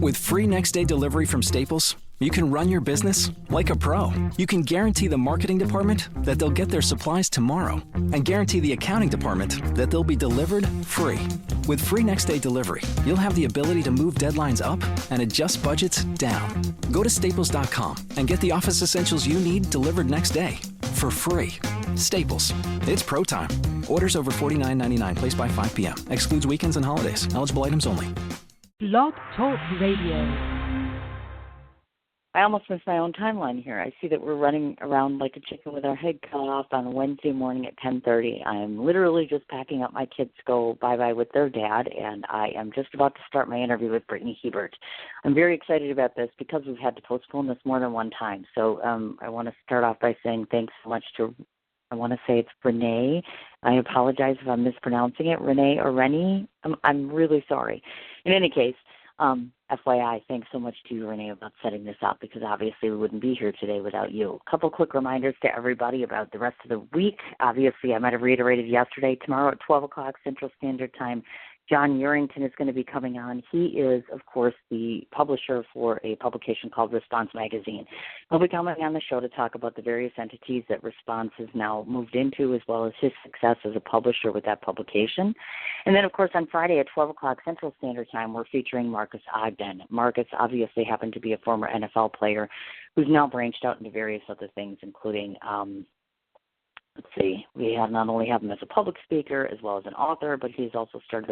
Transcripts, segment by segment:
With free next-day delivery from Staples, you can run your business like a pro. You can guarantee the marketing department that they'll get their supplies tomorrow and guarantee the accounting department that they'll be delivered free. With free next-day delivery, you'll have the ability to move deadlines up and adjust budgets down. Go to staples.com and get the office essentials you need delivered next day for free. Staples. It's pro time. Orders over $49.99. Placed by 5 p.m. Excludes weekends and holidays. Eligible items only. Blog Talk Radio. I almost missed my own timeline here. I see that we're running around like a chicken with our head cut off on a Wednesday morning at 10:30. I am literally just packing up my kids to go bye-bye with their dad, and I am just about to start my interview with Brittany Hebert. I'm very excited about this because we've had to postpone this more than one time. So I want to start off by saying thanks so much to, I want to say it's Renee. I apologize if I'm mispronouncing it, Renee or Rennie. I'm really sorry. In any case, FYI, thanks so much to you, Renee, about setting this up, because obviously we wouldn't be here today without you. A couple quick reminders to everybody about the rest of the week. Obviously, I might have reiterated yesterday, tomorrow at 12 o'clock Central Standard Time, John Urington is going to be coming on. He is, of course, the publisher for a publication called Response Magazine. He'll be coming on the show to talk about the various entities that Response has now moved into, as well as his success as a publisher with that publication. And then, of course, on Friday at 12 o'clock Central Standard Time, we're featuring Marcus Ogden. Marcus obviously happened to be a former NFL player who's now branched out into various other things, including let's see, we have not only have him as a public speaker as well as an author, but he's also started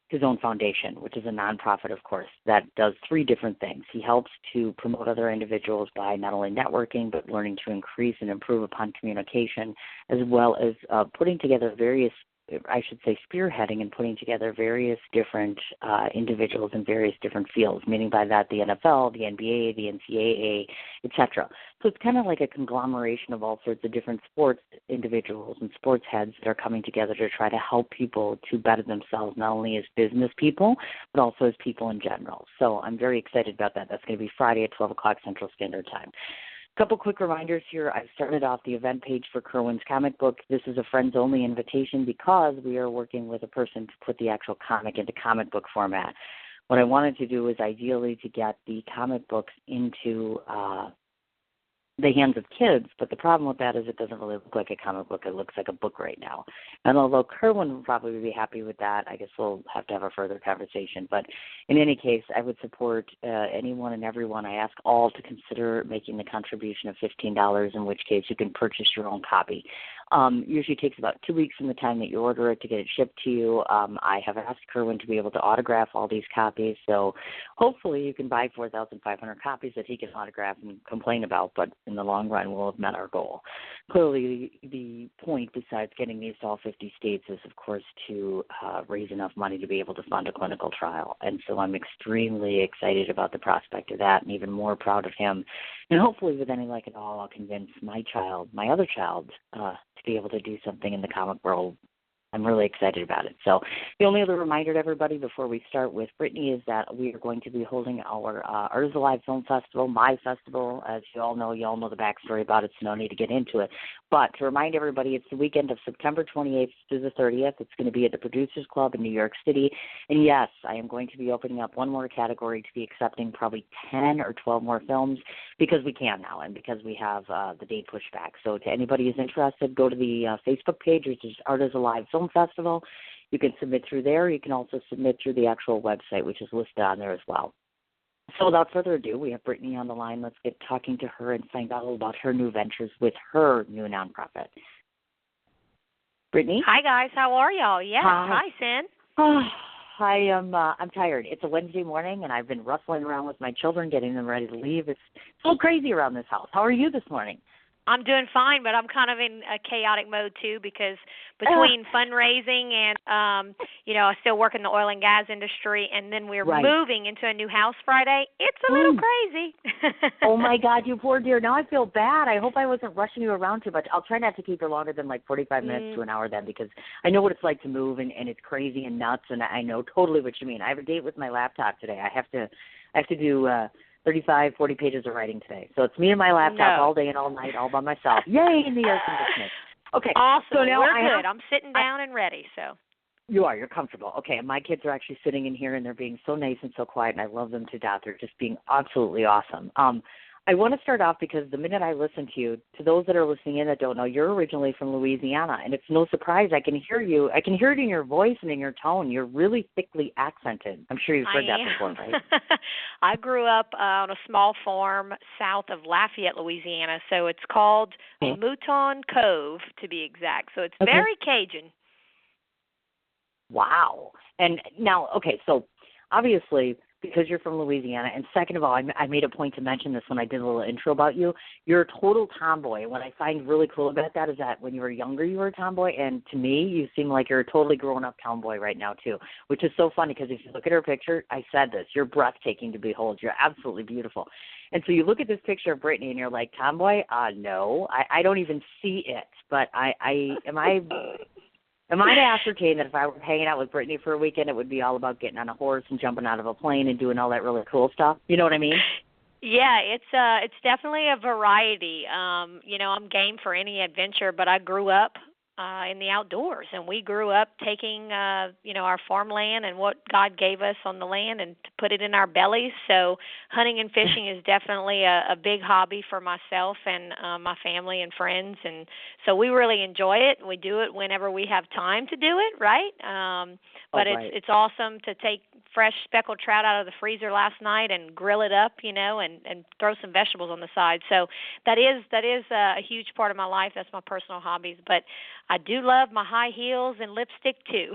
his own foundation, which is a nonprofit, of course, that does three different things. He helps to promote other individuals by not only networking, but learning to increase and improve upon communication, as well as putting together various, I should say, spearheading and putting together various different individuals in various different fields, meaning by that the NFL, the NBA, the NCAA, etc. So it's kind of like a conglomeration of all sorts of different sports individuals and sports heads that are coming together to try to help people to better themselves, not only as business people, but also as people in general. So I'm very excited about that. That's going to be Friday at 12 o'clock Central Standard Time. Couple quick reminders here. I've started off the event page for Kerwin's comic book. This is a friends-only invitation because we are working with a person to put the actual comic into comic book format. What I wanted to do was ideally to get the comic books into the hands of kids, but the problem with that is it doesn't really look like a comic book. It looks like a book right now. And although Kerwin would probably be happy with that, I guess we'll have to have a further conversation. But in any case, I would support anyone and everyone. I ask all to consider making the contribution of $15, in which case you can purchase your own copy. Usually takes about 2 weeks from the time that you order it to get it shipped to you. I have asked Kerwin to be able to autograph all these copies, so hopefully you can buy 4,500 copies that he can autograph and complain about, but in the long run we'll have met our goal. Clearly the point, besides getting these to all 50 states, is of course to raise enough money to be able to fund a clinical trial, and so I'm extremely excited about the prospect of that and even more proud of him. And hopefully with any luck at all, I'll convince my other child, to be able to do something in the comic world. I'm really excited about it. So the only other reminder to everybody before we start with Brittany is that we are going to be holding our Art is Alive Film Festival, my festival. As you all know the backstory about it, so no need to get into it. But to remind everybody, it's the weekend of September 28th through the 30th. It's going to be at the Producers Club in New York City. And yes, I am going to be opening up one more category to be accepting probably 10 or 12 more films because we can now and because we have the date pushed back. So to anybody who's interested, go to the Facebook page, which is Art is Alive Film Festival. You can submit through there. You can also submit through the actual website, which is listed on there as well. So without further ado, we have Brittany on the line. Let's get talking to her and find out all about her new ventures with her new nonprofit. Brittany? Hi, guys. How are y'all? Yes. Hi, Sin. Oh, I'm tired. It's a Wednesday morning, and I've been rustling around with my children, getting them ready to leave. It's so crazy around this house. How are you this morning? I'm doing fine, but I'm kind of in a chaotic mode, too, because between fundraising and, I still work in the oil and gas industry, and then we're moving into a new house Friday. It's a little crazy. Oh, my God, you poor dear. Now I feel bad. I hope I wasn't rushing you around too much. I'll try not to keep you longer than like 45 minutes to an hour then, because I know what it's like to move, and it's crazy and nuts, and I know totally what you mean. I have a date with my laptop today. I have to do 35, 40 pages of writing today. So it's me and my laptop all day and all night, all by myself. Yay, in the air conditioning. Okay. Awesome. So now we're good. I'm sitting down and ready. So You are. You're comfortable. Okay, and my kids are actually sitting in here, and they're being so nice and so quiet, and I love them to death. They're just being absolutely awesome. I want to start off because the minute I listen to you, to those that are listening in that don't know, you're originally from Louisiana, and it's no surprise. I can hear you. I can hear it in your voice and in your tone. You're really thickly accented. I'm sure you've heard that before, right? I grew up on a small farm south of Lafayette, Louisiana, so it's called Mouton Cove, to be exact. So it's very Cajun. Wow. And now, okay, so obviously, because you're from Louisiana, and second of all, I made a point to mention this when I did a little intro about you, you're a total tomboy. And what I find really cool about that is that when you were younger, you were a tomboy, and to me, you seem like you're a totally grown-up tomboy right now, too, which is so funny because if you look at her picture, I said this, you're breathtaking to behold. You're absolutely beautiful. And so you look at this picture of Brittany, and you're like, tomboy? No, I don't even see it. But Am I to ascertain that if I were hanging out with Brittany for a weekend, it would be all about getting on a horse and jumping out of a plane and doing all that really cool stuff? You know what I mean? Yeah, it's definitely a variety. I'm game for any adventure, but I grew up in the outdoors, and we grew up taking our farmland and what God gave us on the land and to put it in our bellies. So hunting and fishing is definitely a big hobby for myself and my family and friends, and so we really enjoy it. We do it whenever we have time to do it, right? But it's awesome to take fresh speckled trout out of the freezer last night and grill it up, and throw some vegetables on the side. So that is a huge part of my life. That's my personal hobbies, but I do love my high heels and lipstick, too.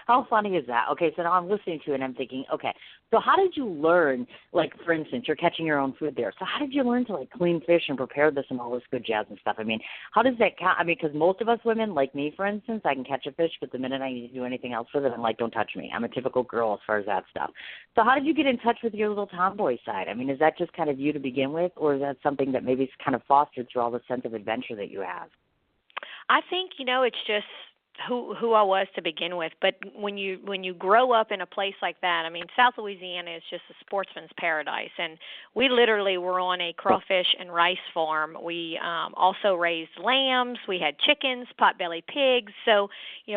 How funny is that? Okay, so now I'm listening to it and I'm thinking, okay, so how did you learn, like, for instance, you're catching your own food there. So how did you learn to, like, clean fish and prepare this and all this good jazz and stuff? I mean, how does that count? I mean, because most of us women, like me, for instance, I can catch a fish, but the minute I need to do anything else with it, I'm like, don't touch me. I'm a typical girl as far as that stuff. So how did you get in touch with your little tomboy side? I mean, is that just kind of you to begin with, or is that something that maybe is kind of fostered through all the sense of adventure that you have? I think, it's just who I was to begin with. But when you grow up in a place like that, I mean, South Louisiana is just a sportsman's paradise. And we literally were on a crawfish and rice farm. We also raised lambs. We had chickens, potbelly pigs. So,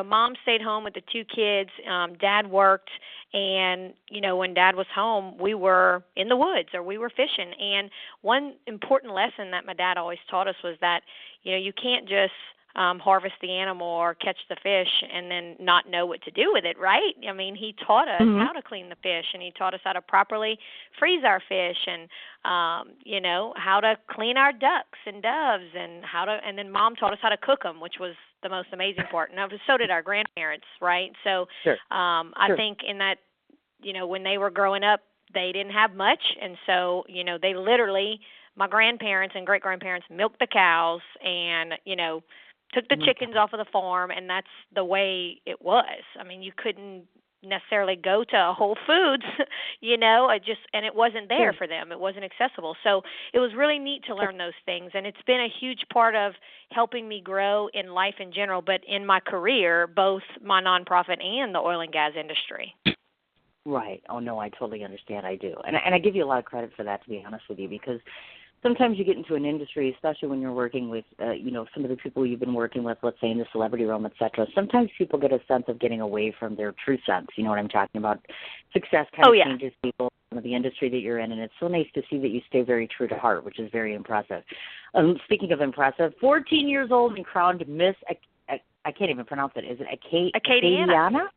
Mom stayed home with the two kids. Dad worked. And, when Dad was home, we were in the woods or we were fishing. And one important lesson that my dad always taught us was that, you can't just harvest the animal or catch the fish and then not know what to do with it, right? I mean, he taught us how to clean the fish, and he taught us how to properly freeze our fish, and how to clean our ducks and doves, and then Mom taught us how to cook them, which was the most amazing part. And so did our grandparents, right? So I think in that, when they were growing up, they didn't have much, and so they literally, my grandparents and great grandparents, milked the cows and took the chickens off of the farm, and that's the way it was. I mean, you couldn't necessarily go to Whole Foods, and it wasn't there for them. It wasn't accessible. So it was really neat to learn those things, and it's been a huge part of helping me grow in life in general, but in my career, both my nonprofit and the oil and gas industry. Right. Oh, no, I totally understand. I do. And I give you a lot of credit for that, to be honest with you, because sometimes you get into an industry, especially when you're working with, some of the people you've been working with, let's say in the celebrity realm, et cetera. Sometimes people get a sense of getting away from their true sense. You know what I'm talking about? Success kind of changes people, the industry that you're in, and it's so nice to see that you stay very true to heart, which is very impressive. Speaking of impressive, 14 years old and crowned Miss, I can't even pronounce it. Is it Acadiana?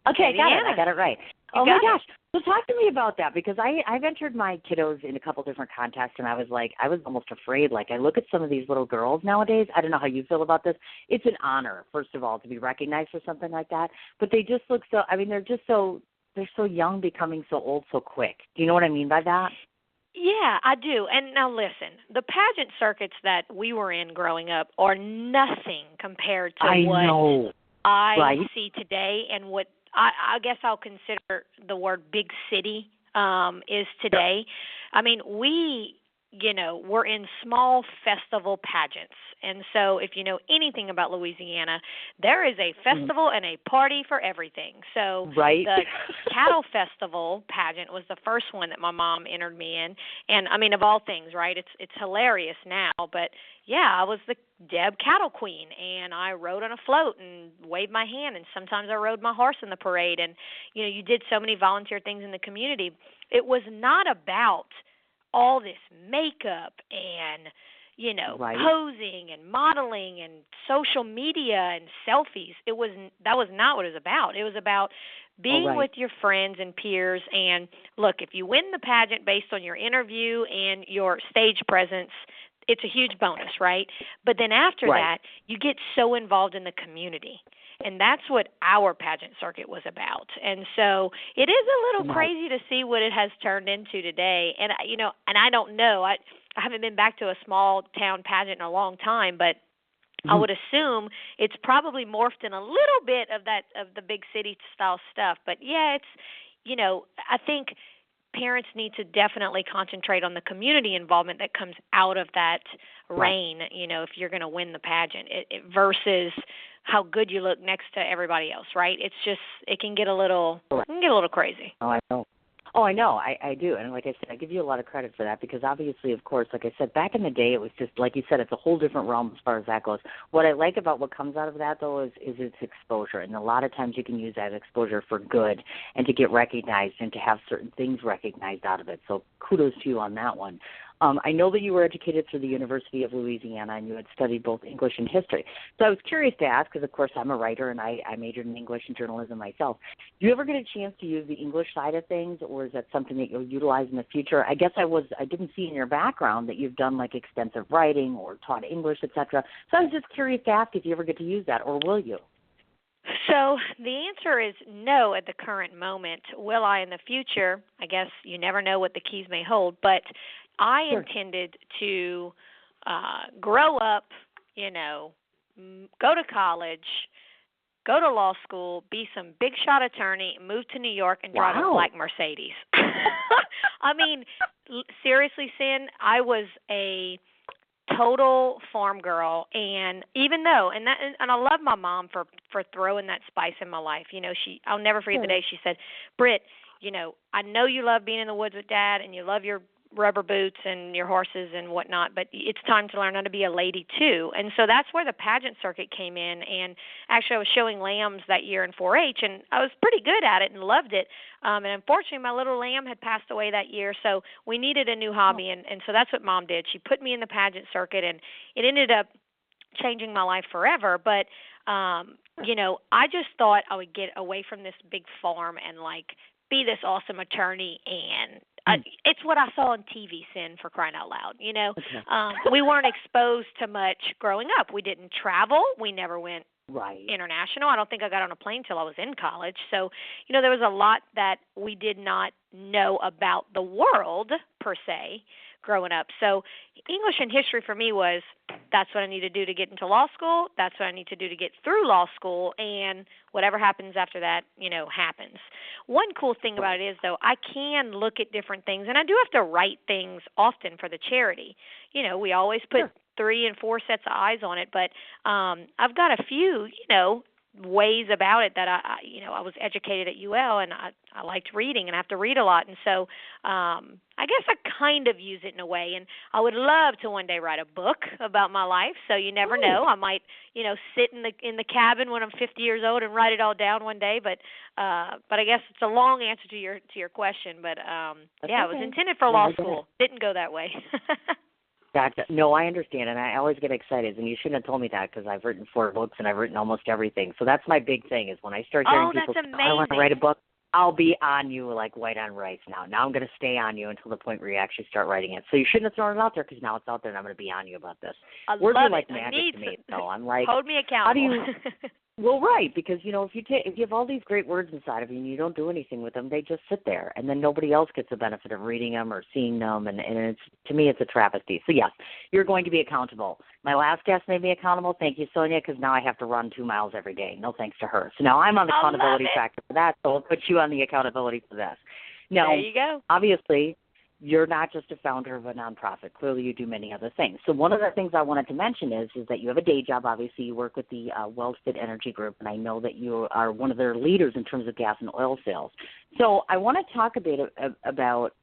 Okay, I got it right. Oh, my gosh. So talk to me about that, because I've entered my kiddos in a couple different contests, and I was almost afraid. Like, I look at some of these little girls nowadays. I don't know how you feel about this. It's an honor, first of all, to be recognized for something like that. But they just look so, they're so young, becoming so old so quick. Do you know what I mean by that? Yeah, I do. And now listen, the pageant circuits that we were in growing up are nothing compared to what I see today and what I guess I'll consider the word big city is today. I mean, we we're in small festival pageants. And so if you know anything about Louisiana, there is a festival and a party for everything. So the Cattle Festival pageant was the first one that my mom entered me in. And, I mean, of all things, right, it's hilarious now. But, yeah, I was the Deb Cattle Queen, and I rode on a float and waved my hand, and sometimes I rode my horse in the parade. And, you did so many volunteer things in the community. It was not about all this makeup and, posing and modeling and social media and selfies. That was not what it was about. It was about being with your friends and peers. And look, if you win the pageant based on your interview and your stage presence, it's a huge bonus, right? But then after that, you get so involved in the community. And that's what our pageant circuit was about. And so it is a little crazy to see what it has turned into today. And, and I don't know. I haven't been back to a small town pageant in a long time, but I would assume it's probably morphed in a little bit of the big city style stuff. But, yeah, it's, I think parents need to definitely concentrate on the community involvement that comes out of that reign, if you're going to win the pageant versus how good you look next to everybody else, right? It's just, it can get a little crazy. Oh, I know. Oh, I know. I do. And like I said, I give you a lot of credit for that because obviously, of course, like I said, back in the day, it was just, like you said, it's a whole different realm as far as that goes. What I like about what comes out of that, though, is its exposure. And a lot of times you can use that exposure for good and to get recognized and to have certain things recognized out of it. So kudos to you on that one. I know that you were educated through the University of Louisiana and you had studied both English and history. So I was curious to ask, because, of course, I'm a writer and I majored in English and journalism myself. Do you ever get a chance to use the English side of things, or is that something that you'll utilize in the future? I guess I didn't see in your background that you've done, like, extensive writing or taught English, et cetera. So I was just curious to ask if you ever get to use that, or will you? So the answer is no at the current moment. Will I in the future? I guess you never know what the keys may hold, but I intended to grow up, go to college, go to law school, be some big shot attorney, move to New York, and drive a black Mercedes. I mean, seriously, Sin, I was a total farm girl, and even though, and I love my mom for throwing that spice in my life. I'll never forget the day she said, "Britt, I know you love being in the woods with Dad, and you love your rubber boots and your horses and whatnot, but it's time to learn how to be a lady too." And so that's where the pageant circuit came in. And actually I was showing lambs that year in 4-H, and I was pretty good at it and loved it. And unfortunately my little lamb had passed away that year, so we needed a new hobby. And so that's what Mom did. She put me in the pageant circuit, and it ended up changing my life forever. But, I just thought I would get away from this big farm and be this awesome attorney, and it's what I saw on TV, Sin, for crying out loud. We weren't exposed to much growing up. We didn't travel. We never went international. I don't think I got on a plane till I was in college. So, there was a lot that we did not know about the world, per se, growing up. So English and history for me was, that's what I need to do to get into law school. That's what I need to do to get through law school. And whatever happens after that, happens. One cool thing about it is, though, I can look at different things, and I do have to write things often for the charity. We always put 3 and 4 sets of eyes on it, but I've got a few, ways about it that I was educated at UL, and I liked reading, and I have to read a lot, and so I guess I kind of use it in a way. And I would love to one day write a book about my life. So you never know. I might sit in the cabin when I'm 50 years old and write it all down one day. But I guess it's a long answer to your question. But it was intended for law school. Didn't go that way. Gotcha. No, I understand, and I always get excited, and you shouldn't have told me that because I've written 4 books and I've written almost everything. So that's my big thing is when I start hearing people say, I want to write a book, I'll be on you like white on rice now. Now I'm going to stay on you until the point where you actually start writing it. So you shouldn't have thrown it out there because now it's out there and I'm going to be on you about this. Words are like magic to me. So I'm like, hold me accountable. How do you... Well, right, because, if you have all these great words inside of you and you don't do anything with them, they just sit there, and then nobody else gets the benefit of reading them or seeing them, and it's, to me, it's a travesty. So, yes, you're going to be accountable. My last guest made me accountable. Thank you, Sonia, because now I have to run 2 miles every day. No thanks to her. So now I'm on the accountability factor for that, so I'll put you on the accountability for this. Now, there you go. Obviously, you're not just a founder of a nonprofit. Clearly, you do many other things. So one of the things I wanted to mention is that you have a day job. Obviously, you work with the Wellstead Energy Group, and I know that you are one of their leaders in terms of gas and oil sales. So I want to talk a bit about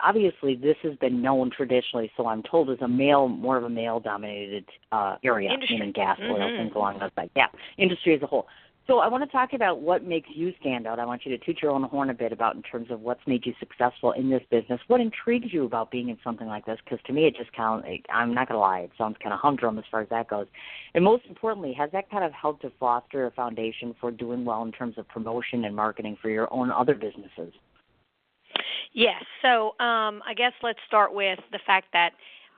obviously, this has been known traditionally, so I'm told, as more of a male-dominated area, meaning gas, oil, things along those lines. Yeah, industry as a whole. So I want to talk about what makes you stand out. I want you to toot your own horn a bit about in terms of what's made you successful in this business. What intrigues you about being in something like this? Because to me, it just I'm not going to lie, it sounds kind of humdrum as far as that goes. And most importantly, has that kind of helped to foster a foundation for doing well in terms of promotion and marketing for your own other businesses? Yes. So I guess let's start with the fact that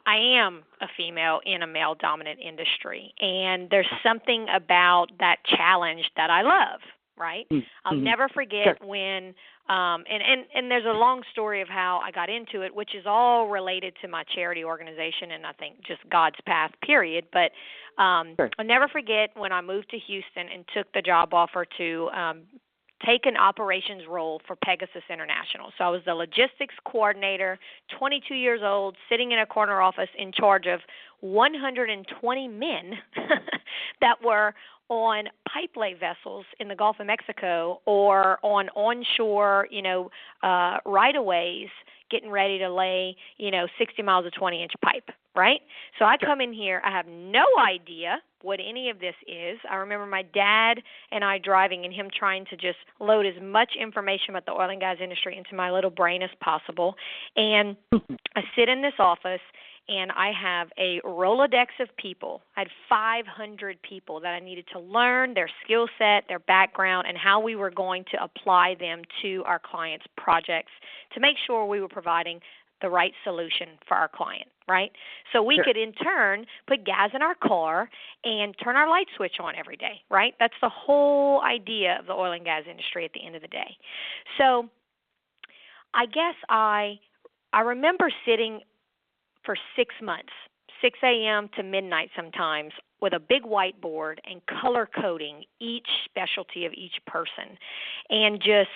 I am a female in a male-dominant industry, and there's something about that challenge that I love, right? Mm-hmm. I'll never forget when, and there's a long story of how I got into it, which is all related to my charity organization and I think just God's path, period. But I'll never forget when I moved to Houston and took the job offer to take an operations role for Pegasus International. So I was the logistics coordinator, 22 years old, sitting in a corner office in charge of 120 men that were on pipe-lay vessels in the Gulf of Mexico or on onshore, right-of-ways, getting ready to lay, 60 miles of 20-inch pipe, right? So I come in here, I have no idea what any of this is. I remember my dad and I driving and him trying to just load as much information about the oil and gas industry into my little brain as possible. And I sit in this office and I have a Rolodex of people. I had 500 people that I needed to learn their skill set, their background, and how we were going to apply them to our clients' projects to make sure we were providing the right solution for our client, right? So we could, in turn, put gas in our car and turn our light switch on every day, right? That's the whole idea of the oil and gas industry at the end of the day. So I guess I remember sitting for 6 months, 6 a.m. to midnight sometimes, with a big whiteboard and color coding each specialty of each person and just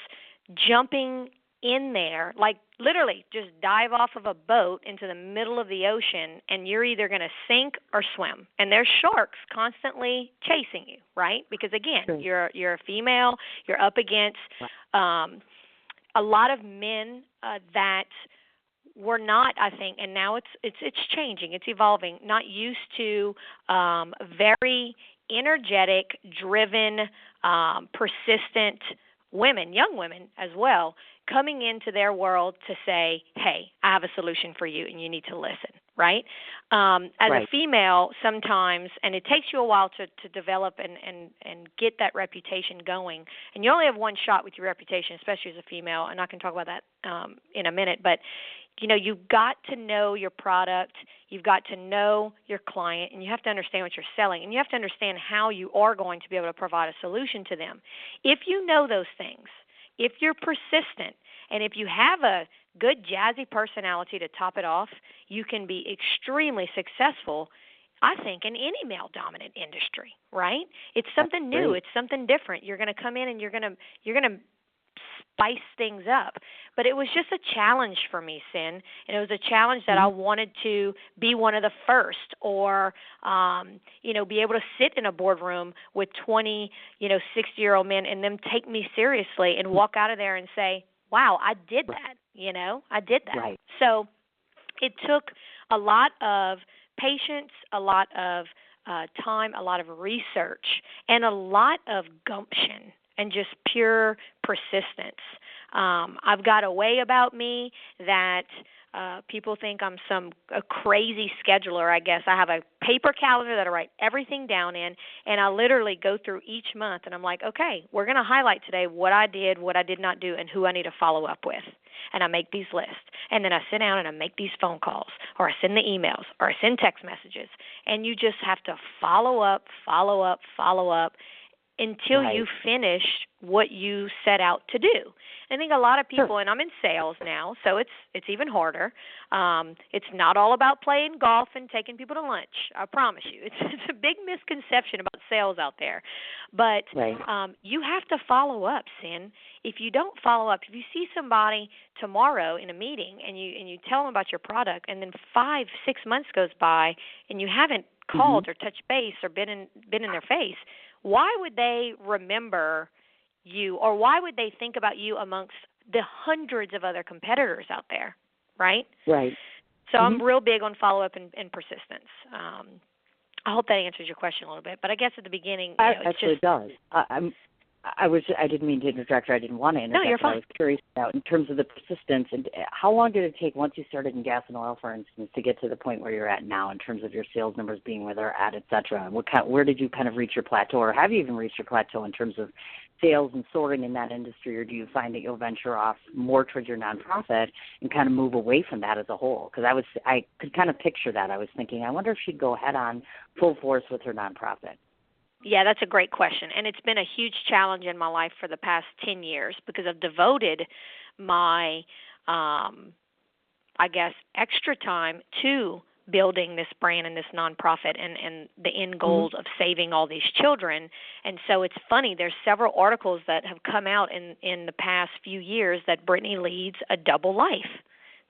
jumping in there, like literally just dive off of a boat into the middle of the ocean and you're either going to sink or swim. And there's sharks constantly chasing you, right? Because, again, you're a female, you're up against a lot of men that we're not, I think, and now it's changing, it's evolving, not used to very energetic, driven, persistent women, young women as well, coming into their world to say, hey, I have a solution for you and you need to listen, right? As a female, sometimes, and it takes you a while to develop and get that reputation going, and you only have one shot with your reputation, especially as a female, and I can talk about that in a minute, but you've got to know your product, you've got to know your client, and you have to understand what you're selling, and you have to understand how you are going to be able to provide a solution to them. If you know those things, if you're persistent, and if you have a good jazzy personality to top it off, you can be extremely successful, I think, in any male-dominant industry, right? It's something new. It's something different. You're going to come in and you're going to spice things up. But it was just a challenge for me, Sin, and it was a challenge that I wanted to be one of the first or, be able to sit in a boardroom with 20, 60-year-old men and them take me seriously and walk out of there and say, wow, I did that, I did that. Right. So it took a lot of patience, a lot of time, a lot of research, and a lot of gumption and just pure persistence. I've got a way about me that people think I'm a crazy scheduler, I guess. I have a paper calendar that I write everything down in, and I literally go through each month, and I'm like, okay, we're going to highlight today what I did not do, and who I need to follow up with. And I make these lists. And then I sit down and I make these phone calls, or I send the emails, or I send text messages. And you just have to follow up, until you finish what you set out to do. I think a lot of people, and I'm in sales now, so it's even harder. It's not all about playing golf and taking people to lunch. I promise you, it's a big misconception about sales out there. But you have to follow up, Sin. If you don't follow up, if you see somebody tomorrow in a meeting and you tell them about your product, and then 5-6 months goes by and you haven't called or touched base or been in their face, why would they remember you, or why would they think about you amongst the hundreds of other competitors out there, right? Right. So I'm real big on follow-up and persistence. I hope that answers your question a little bit, but I guess at the beginning, it does. I didn't mean to interject, or I didn't want to interject. No, you're fine. I was curious about, in terms of the persistence, and how long did it take once you started in gas and oil, for instance, to get to the point where you're at now, in terms of your sales numbers being where they're at, et cetera? Where did you kind of reach your plateau, or have you even reached your plateau in terms of sales and soaring in that industry, or do you find that you'll venture off more towards your nonprofit and kind of move away from that as a whole? Because I could kind of picture that. I was thinking, I wonder if she'd go head on full force with her nonprofit. Yeah, that's a great question, and it's been a huge challenge in my life for the past 10 years because I've devoted my, extra time to building this brand and this nonprofit and the end goals of saving all these children. And so it's funny, there's several articles that have come out in the past few years that Brittany leads a double life,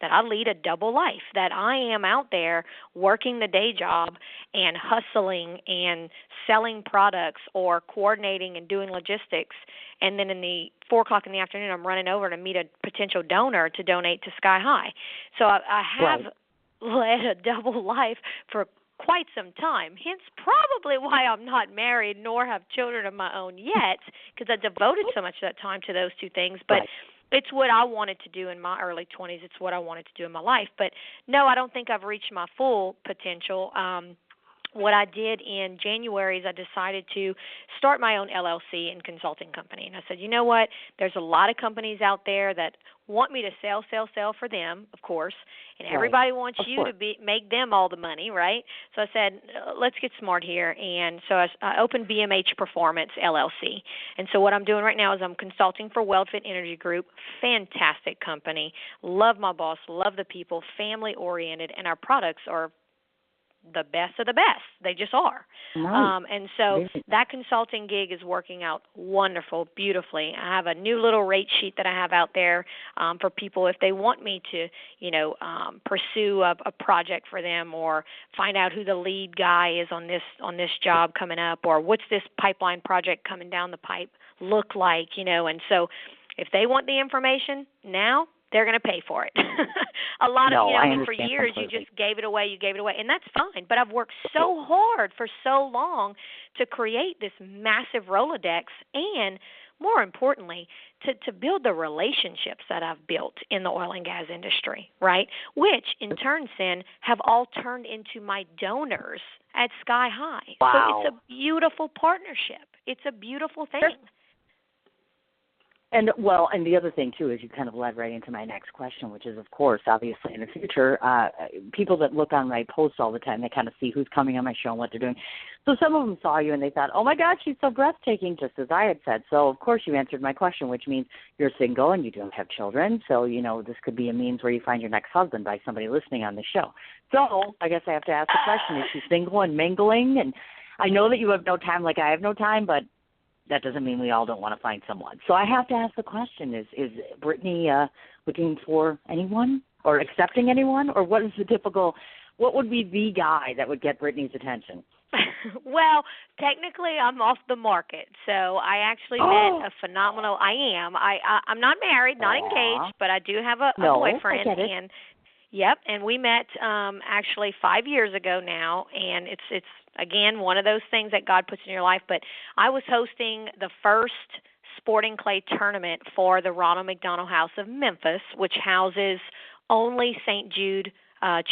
that I lead a double life, that I am out there working the day job and hustling and selling products or coordinating and doing logistics, and then in the 4 o'clock in the afternoon I'm running over to meet a potential donor to donate to Sky High. So I have led a double life for quite some time, hence probably why I'm not married nor have children of my own yet, because I devoted so much of that time to those two things. But it's what I wanted to do in my early 20s. It's what I wanted to do in my life. But, no, I don't think I've reached my full potential. What I did in January is I decided to start my own LLC and consulting company. And I said, you know what, there's a lot of companies out there that want me to sell for them, of course, and everybody wants you to make them all the money, right? So I said, let's get smart here. And so I opened BMH Performance, LLC. And so what I'm doing right now is I'm consulting for WealthFit Energy Group, fantastic company, love my boss, love the people, family-oriented, and our products are the best of the best. They just are. And so that consulting gig is working out wonderful, beautifully. I have a new little rate sheet that I have out there for people if they want me to, pursue a project for them, or find out who the lead guy is on this job coming up, or what's this pipeline project coming down the pipe look like, And so if they want the information now, they're going to pay for it. A lot of, for years completely. You just gave it away, and that's fine. But I've worked so hard for so long to create this massive Rolodex and, more importantly, to build the relationships that I've built in the oil and gas industry, right, which in turn, Sin, have all turned into my donors at Sky High. Wow. So it's a beautiful partnership. It's a beautiful thing. And the other thing, too, is you kind of led right into my next question, which is, of course, obviously in the future, people that look on my posts all the time, they kind of see who's coming on my show and what they're doing. So some of them saw you and they thought, oh, my God, she's so breathtaking, just as I had said. So, of course, you answered my question, which means you're single and you don't have children. So, this could be a means where you find your next husband by somebody listening on the show. So I guess I have to ask the question, is she single and mingling? And I know that you have no time like I have no time, but that doesn't mean we all don't want to find someone. So I have to ask the question, is Brittany looking for anyone or accepting anyone? Or what would be the guy that would get Brittany's attention? Well, technically I'm off the market. So I actually met a phenomenal, I'm not married, not engaged, but I do have a boyfriend. I get it. And and we met actually 5 years ago now, and it's again, one of those things that God puts in your life. But I was hosting the first sporting clay tournament for the Ronald McDonald House of Memphis, which houses only St. Jude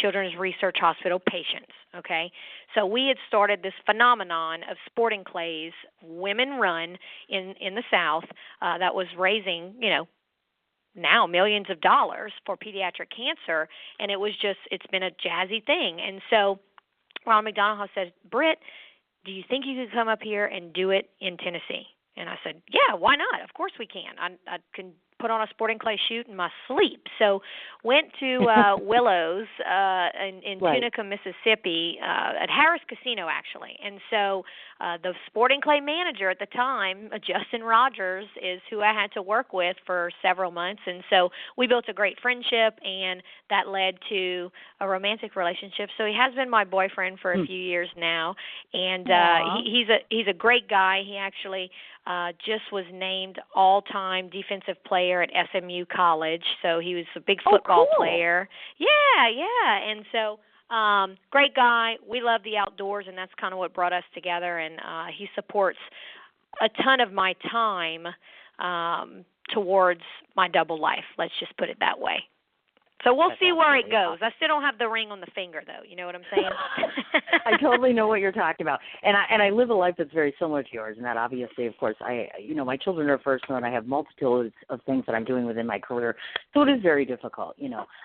Children's Research Hospital patients, okay? So we had started this phenomenon of sporting clays, women-run in the South, that was raising, now millions of dollars for pediatric cancer, and it's been a jazzy thing. And so Ronald McDonald House said, Britt, do you think you could come up here and do it in Tennessee? And I said, yeah, why not? Of course we can. I can put on a sporting clay shoot in my sleep. So went to Willows in Tunica, Mississippi, at Harris Casino, actually. And so the sporting clay manager at the time, Justin Rogers, is who I had to work with for several months. And so we built a great friendship, and that led to a romantic relationship. So he has been my boyfriend for a few years now. And he's a great guy. He actually just was named all-time defensive player at SMU College, so he was a big football player. Yeah, and so great guy. We love the outdoors, and that's kind of what brought us together, and he supports a ton of my time towards my double life. Let's just put it that way. So we'll see where it goes. I still don't have the ring on the finger, though. You know what I'm saying? I totally know what you're talking about, and I live a life that's very similar to yours. And that obviously, of course, my children are first, and I have multitudes of things that I'm doing within my career. So it is very difficult,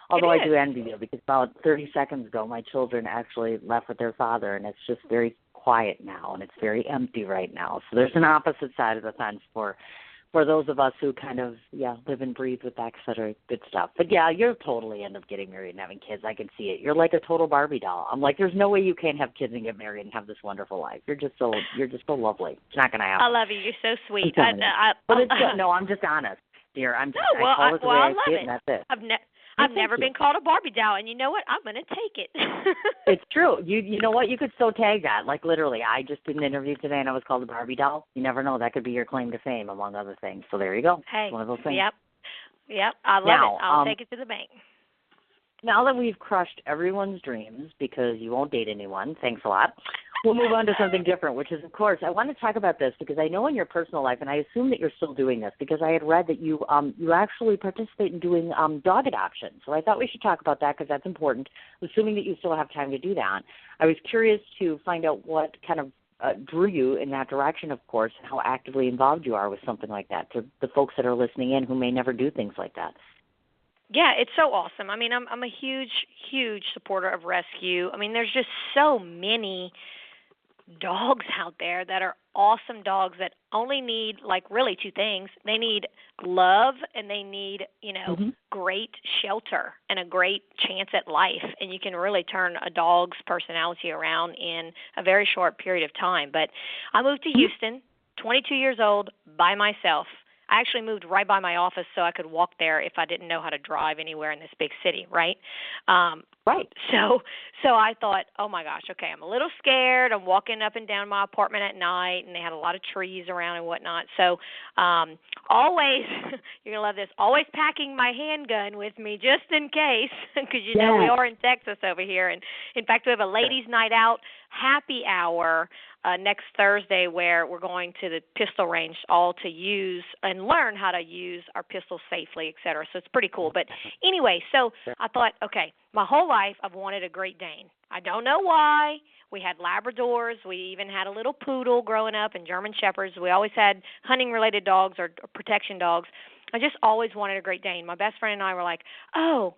Although I do envy you, because about 30 seconds ago, my children actually left with their father, and it's just very quiet now, and it's very empty right now. So there's an opposite side of the fence for those of us who kind of, live and breathe with that sort of good stuff. But, you'll totally end up getting married and having kids. I can see it. You're like a total Barbie doll. I'm like, there's no way you can't have kids and get married and have this wonderful life. You're just so lovely. It's not going to happen. I love you. You're so sweet. But it's good. No, I'm just honest, dear. I call it the way I see it, and that's it. I've never been called a Barbie doll, and you know what? I'm going to take it. It's true. You know what? You could so tag that. Like, literally, I just did an interview today, and I was called a Barbie doll. You never know. That could be your claim to fame, among other things. So there you go. Hey, it's one of those things. Yep. I love it. I'll take it to the bank. Now that we've crushed everyone's dreams, because you won't date anyone, thanks a lot, we'll move on to something different, which is, of course, I want to talk about this because I know in your personal life, and I assume that you're still doing this, because I had read that you actually participate in doing dog adoption. So I thought we should talk about that because that's important, assuming that you still have time to do that. I was curious to find out what kind of drew you in that direction, of course, and how actively involved you are with something like that, to the folks that are listening in who may never do things like that. Yeah, it's so awesome. I mean, I'm a huge supporter of rescue. I mean, there's just so many dogs out there that are awesome dogs that only need, like, really two things. They need love, and they need, great shelter and a great chance at life. And you can really turn a dog's personality around in a very short period of time. But I moved to Houston, 22 years old, by myself. I actually moved right by my office so I could walk there if I didn't know how to drive anywhere in this big city, right? Right. So I thought, oh, my gosh, okay, I'm a little scared. I'm walking up and down my apartment at night, and they had a lot of trees around and whatnot. So always, you're going to love this, always packing my handgun with me just in case, because, know, we are in Texas over here. And, in fact, we have a ladies' night out happy hour next Thursday where we're going to the pistol range all to use and learn how to use our pistols safely, et cetera. So it's pretty cool. But anyway, so I thought, okay, my whole life I've wanted a Great Dane. I don't know why. We had Labradors. We even had a little poodle growing up and German Shepherds. We always had hunting-related dogs or protection dogs. I just always wanted a Great Dane. My best friend and I were like, oh,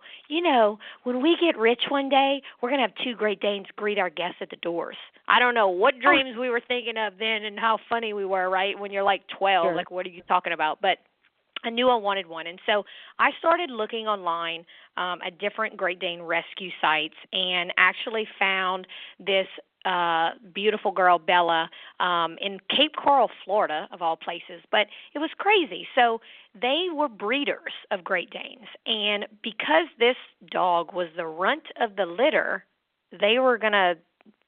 when we get rich one day, we're going to have 2 Great Danes greet our guests at the doors. I don't know what dreams we were thinking of then and how funny we were, right, when you're like 12. Sure. Like, what are you talking about? But I knew I wanted one. And so I started looking online at different Great Dane rescue sites and actually found this beautiful girl, Bella, in Cape Coral, Florida, of all places. But it was crazy. So they were breeders of Great Danes. And because this dog was the runt of the litter, they were going to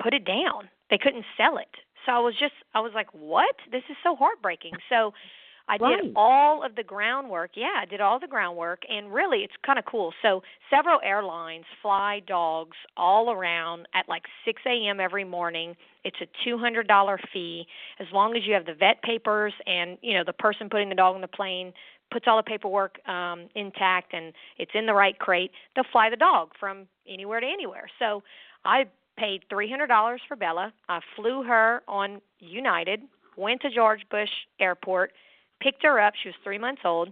put it down. They couldn't sell it. So I was like, what? This is so heartbreaking. So I did all of the groundwork. Yeah, I did all the groundwork, and really it's kind of cool. So several airlines fly dogs all around at like 6 a.m. every morning. It's a $200 fee as long as you have the vet papers and, the person putting the dog on the plane puts all the paperwork intact and it's in the right crate. They'll fly the dog from anywhere to anywhere. So I paid $300 for Bella. I flew her on United, went to George Bush Airport, picked her up. She was 3 months old,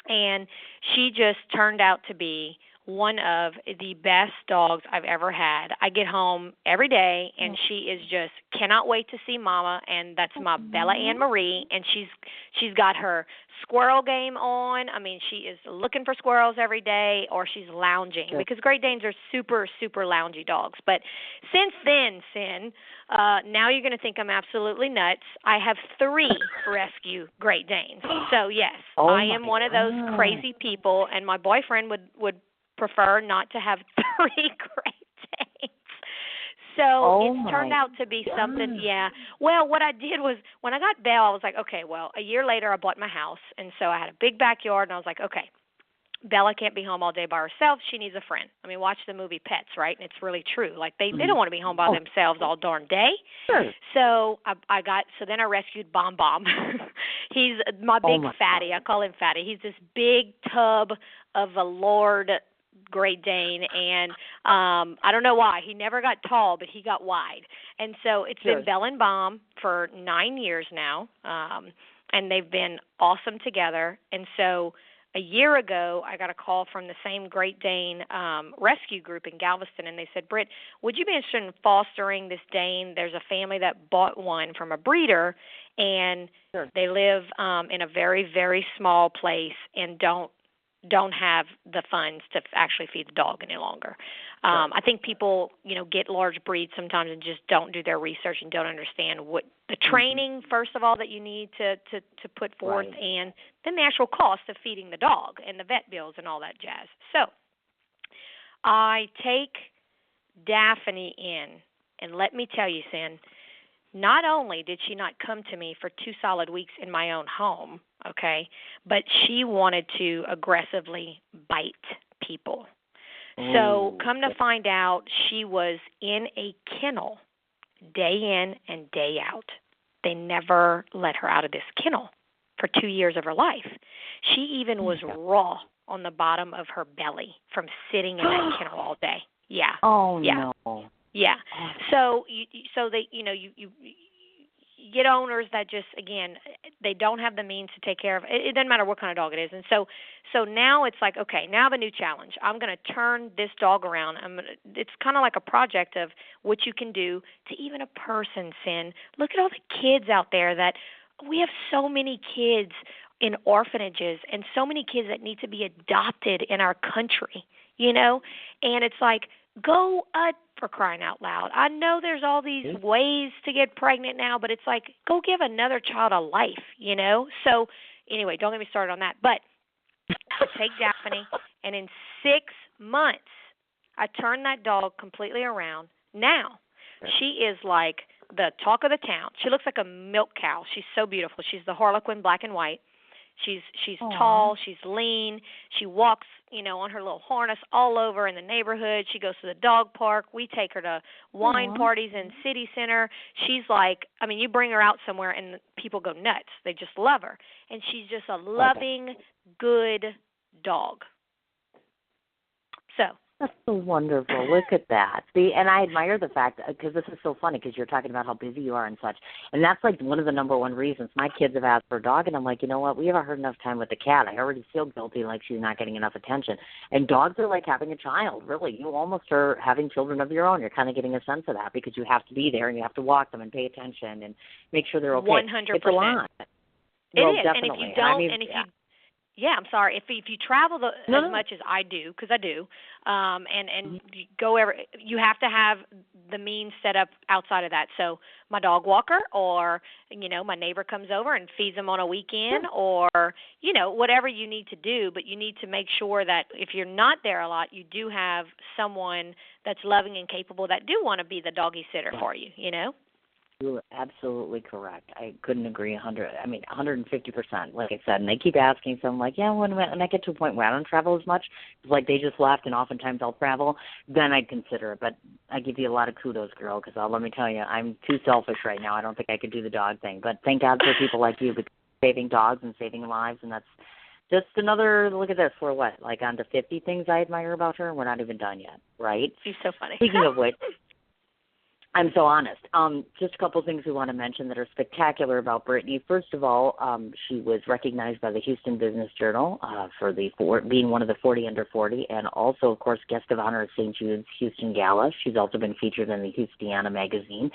and she just turned out to be one of the best dogs I've ever had. I get home every day, and she is just cannot wait to see Mama, and that's my Bella Ann Marie, and she's got her squirrel game on. I mean, she is looking for squirrels every day, or she's lounging, because Great Danes are super, super loungy dogs. But since then, now you're going to think I'm absolutely nuts. I have 3 rescue Great Danes. So, yes, I am one of those crazy people, and my boyfriend would prefer not to have 3 Great Danes. So it's turned out to be something, Well, what I did was, when I got Belle, I was like, okay, well, a year later I bought my house, and so I had a big backyard, and I was like, okay, Bella can't be home all day by herself. She needs a friend. I mean, watch the movie Pets, right? And it's really true. Like, they don't want to be home by themselves all darn day. Sure. So then I rescued Bomb Bomb. He's my big fatty. I call him Fatty. He's this big tub of a Lord Great Dane, and I don't know why. He never got tall, but he got wide. And so it's been Belle and Bomb for 9 years now, and they've been awesome together. And so a year ago, I got a call from the same Great Dane rescue group in Galveston, and they said, Britt, would you be interested in fostering this Dane? There's a family that bought one from a breeder, and they live in a very, very small place and don't have the funds to actually feed the dog any longer. I think people, get large breeds sometimes and just don't do their research and don't understand what the training, first of all, that you need to put forth, and then the actual cost of feeding the dog and the vet bills and all that jazz. So I take Daphne in, and let me tell you, Sin, not only did she not come to me for 2 solid weeks in my own home, okay, but she wanted to aggressively bite people. So come to find out, she was in a kennel day in and day out. They never let her out of this kennel for 2 years of her life. She even was raw on the bottom of her belly from sitting in that kennel all day. Yeah. Oh, yeah. no. Yeah. So you get owners that just, again, they don't have the means to take care of it. It doesn't matter what kind of dog it is. And so now it's like, okay, now I have a new challenge. I'm going to turn this dog around. It's kind of like a project of what you can do to even a person, Sin. Look at all the kids out there that we have so many kids in orphanages and so many kids that need to be adopted in our country, and it's like, go for crying out loud. I know there's all these ways to get pregnant now, but it's like, go give another child a life, So anyway, don't get me started on that. But I take Daphne, and in 6 months, I turned that dog completely around. Now, she is like the talk of the town. She looks like a milk cow. She's so beautiful. She's the Harlequin black and white. She's tall, she's lean, she walks, on her little harness all over in the neighborhood. She goes to the dog park. We take her to wine parties in city center. She's like, you bring her out somewhere and people go nuts. They just love her. And she's just a loving, good dog. So. That's so wonderful. Look at that. See, and I admire the fact, because this is so funny, because you're talking about how busy you are and such. And that's like one of the number one reasons my kids have asked for a dog. And I'm like, you know what? We haven't heard enough time with the cat. I already feel guilty like she's not getting enough attention. And dogs are like having a child, really. You almost are having children of your own. You're kind of getting a sense of that because you have to be there and you have to walk them and pay attention and make sure they're okay. 100%. It's a lot. It well, is. Definitely. And if you don't, yeah, I'm sorry. If you travel as much as I do, because I do, and you go you have to have the means set up outside of that. So my dog walker, or my neighbor comes over and feeds them on a weekend, or whatever you need to do. But you need to make sure that if you're not there a lot, you do have someone that's loving and capable that do want to be the doggy sitter for you. You're absolutely correct. I couldn't agree 150%, like I said. And they keep asking, so I'm like, when I get to a point where I don't travel as much, it's like they just left, and oftentimes I'll travel, then I'd consider it. But I give you a lot of kudos, girl, because let me tell you, I'm too selfish right now. I don't think I could do the dog thing. But thank God for people like you, because saving dogs and saving lives, and that's just another, look at this, we're on to 50 things I admire about her, and we're not even done yet, right? She's so funny. Speaking of which, I'm so honest. Just a couple of things we want to mention that are spectacular about Brittany. First of all, she was recognized by the Houston Business Journal for being one of the 40 under 40, and also, of course, guest of honor at St. Jude's Houston Gala. She's also been featured in the Acadiana magazine.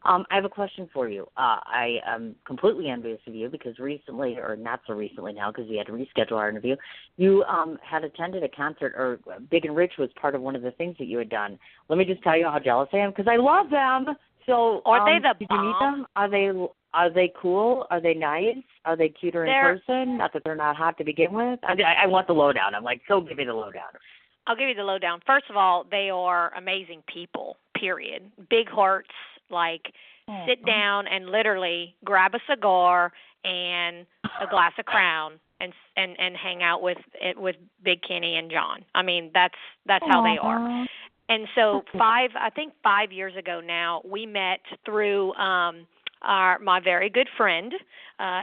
I have a question for you. I am completely envious of you because recently, or not so recently now because we had to reschedule our interview, you had attended a concert, or Big and Rich was part of one of the things that you had done. Let me just tell you how jealous I am because I love them. So Are they the did you meet them? Are they cool? Are they nice? Are they cuter in person? Not that they're not hot to begin with. I want the lowdown. I'm like, so give me the lowdown. I'll give you the lowdown. First of all, they are amazing people, period. Big hearts, like sit down and literally grab a cigar and a glass of Crown and hang out with Big Kenny and John. I mean, that's how they are. And so 5 years ago now, we met through my very good friend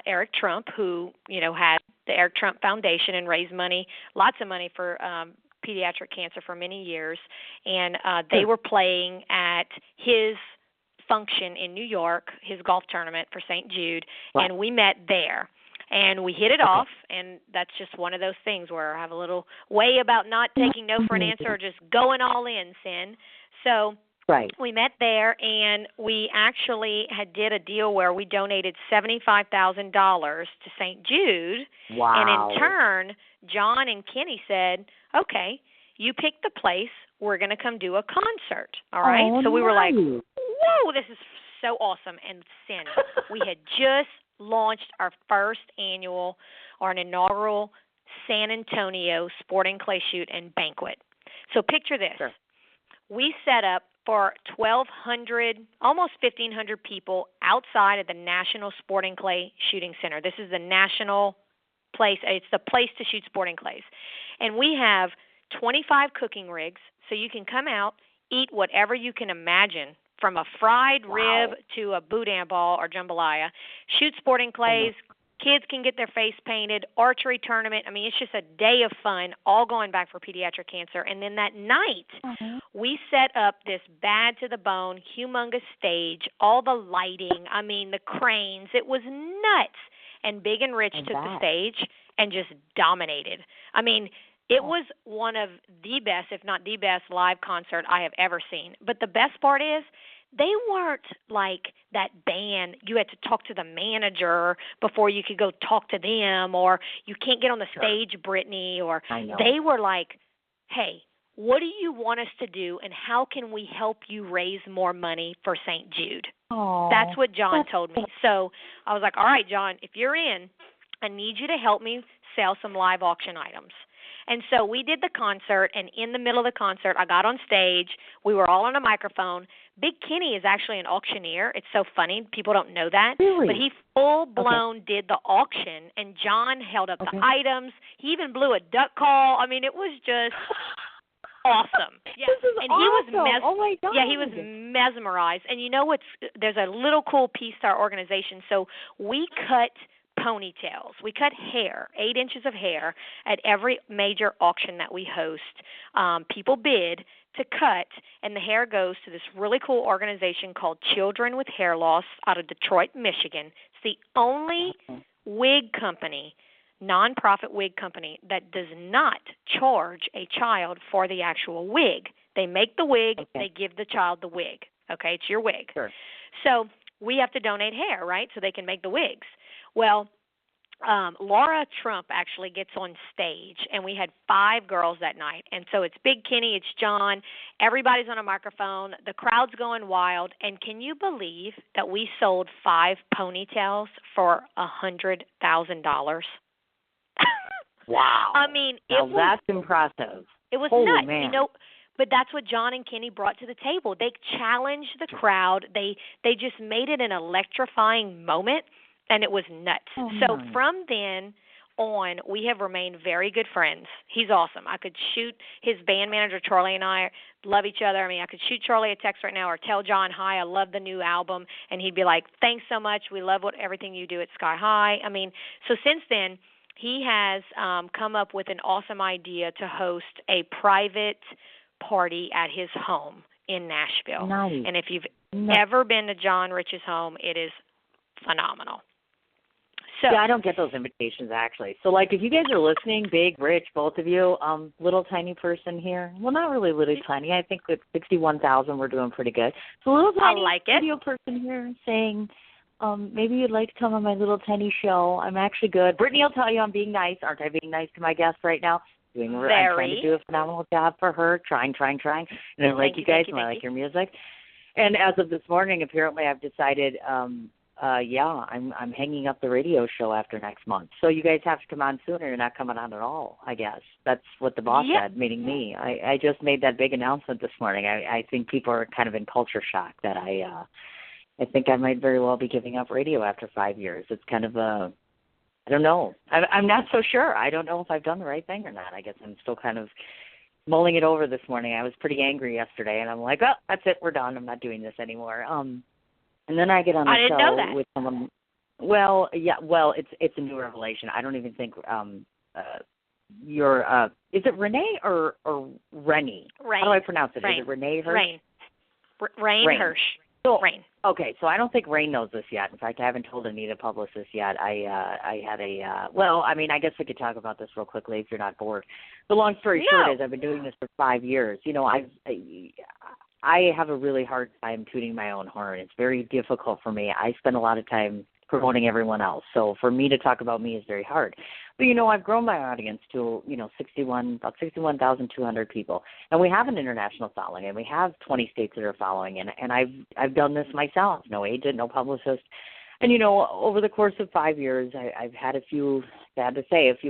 Eric Trump, who had the Eric Trump Foundation and raised money, lots of money for pediatric cancer for many years, and they were playing at his function in New York, his golf tournament for St. Jude, and we met there. And we hit it off, and that's just one of those things where I have a little way about not taking no for an answer or just going all in, Sin. So we met there, and we actually did a deal where we donated $75,000 to St. Jude. Wow. And in turn, John and Kenny said, okay, you pick the place. We're going to come do a concert, all right? So we were like, whoa, this is so awesome. And Sin, we had just launched our first annual or an inaugural San Antonio sporting clay shoot and banquet. So picture this. Sure. We set up for 1,200, almost 1,500 people outside of the National Sporting Clay Shooting Center. This is the national place. It's the place to shoot sporting clays. And we have 25 cooking rigs, so you can come out, eat whatever you can imagine, from a fried rib to a boudin ball or jambalaya, shoot sporting clays, kids can get their face painted, archery tournament. I mean, it's just a day of fun, all going back for pediatric cancer. And then that night, we set up this bad to the bone, humongous stage, all the lighting, I mean, the cranes. It was nuts. And Big and Rich took the stage and just dominated. I mean, it was one of the best, if not the best, live concert I have ever seen. But the best part is they weren't like that band. You had to talk to the manager before you could go talk to them, or you can't get on the stage, Brittany. Or they were like, hey, what do you want us to do, and how can we help you raise more money for St. Jude? That's what John told me. So I was like, all right, John, if you're in, I need you to help me sell some live auction items. And so we did the concert, and in the middle of the concert, I got on stage. We were all on a microphone. Big Kenny is actually an auctioneer. It's so funny. People don't know that. Really? But he full-blown did the auction, and John held up the items. He even blew a duck call. I mean, it was just awesome. Yeah. This is and awesome. He was oh, my God. Yeah, he was mesmerized. And you know what's – there's a little cool piece to our organization. So we cut – ponytails. We cut hair, 8 inches of hair, at every major auction that we host. People bid to cut, and the hair goes to this really cool organization called Children with Hair Loss out of Detroit, Michigan. It's the only wig company, nonprofit wig company, that does not charge a child for the actual wig. They make the wig, they give the child the wig. Okay, it's your wig. Sure. So we have to donate hair, right, so they can make the wigs. Well, Laura Trump actually gets on stage, and we had 5 girls that night. And so it's Big Kenny, it's John, everybody's on a microphone, the crowd's going wild. And can you believe that we sold 5 ponytails for $100,000? Wow. I mean, that's impressive. It was Holy nuts, man. you know. But that's what John and Kenny brought to the table. They challenged the crowd. They just made it an electrifying moment. And it was nuts. So from then on, we have remained very good friends. He's awesome. I could shoot his band manager, Charlie, and I love each other. I mean, I could shoot Charlie a text right now or tell John, hi, I love the new album. And he'd be like, thanks so much. We love everything you do at Sky High. I mean, so since then, he has come up with an awesome idea to host a private party at his home in Nashville. Nice. And if you've ever been to John Rich's home, it is phenomenal. So, yeah, I don't get those invitations, actually. So, like, if you guys are listening, big, rich, both of you, little tiny person here. Well, not really little tiny. I think with 61,000, we're doing pretty good. So, little tiny video person here saying, maybe you'd like to come on my little tiny show. I'm actually good. Brittany will tell you I'm being nice. Aren't I being nice to my guest right now? I'm trying to do a phenomenal job for her. Trying. And I like you guys, and I like your music. And as of this morning, apparently I've decided, I'm hanging up the radio show after next month. So you guys have to come on sooner. You're not coming on at all, I guess. That's what the boss said, meaning me. I just made that big announcement this morning. I think people are kind of in culture shock that I think I might very well be giving up radio after 5 years. It's kind of I don't know. I'm not so sure. I don't know if I've done the right thing or not. I guess I'm still kind of mulling it over this morning. I was pretty angry yesterday, and I'm like, oh, that's it. We're done. I'm not doing this anymore. And then I get on the show with someone. Well, it's a new revelation. I don't even think you're. Is it Renee or Rennie? Rain. How do I pronounce it? Rain. Is it Renee Hirsch? Rain Hirsch. Rain. Okay, so I don't think Rain knows this yet. In fact, I haven't told Anita Publicist yet. I had I guess we could talk about this real quickly if you're not bored. The long story short is I've been doing this for 5 years. You know, I have a really hard time tooting my own horn. It's very difficult for me. I spend a lot of time promoting everyone else. So for me to talk about me is very hard. But, you know, I've grown my audience to, about 61,200 people. And we have an international following, and we have 20 states that are following. And I've done this myself, no agent, no publicist. And, you know, over the course of 5 years, I've had a few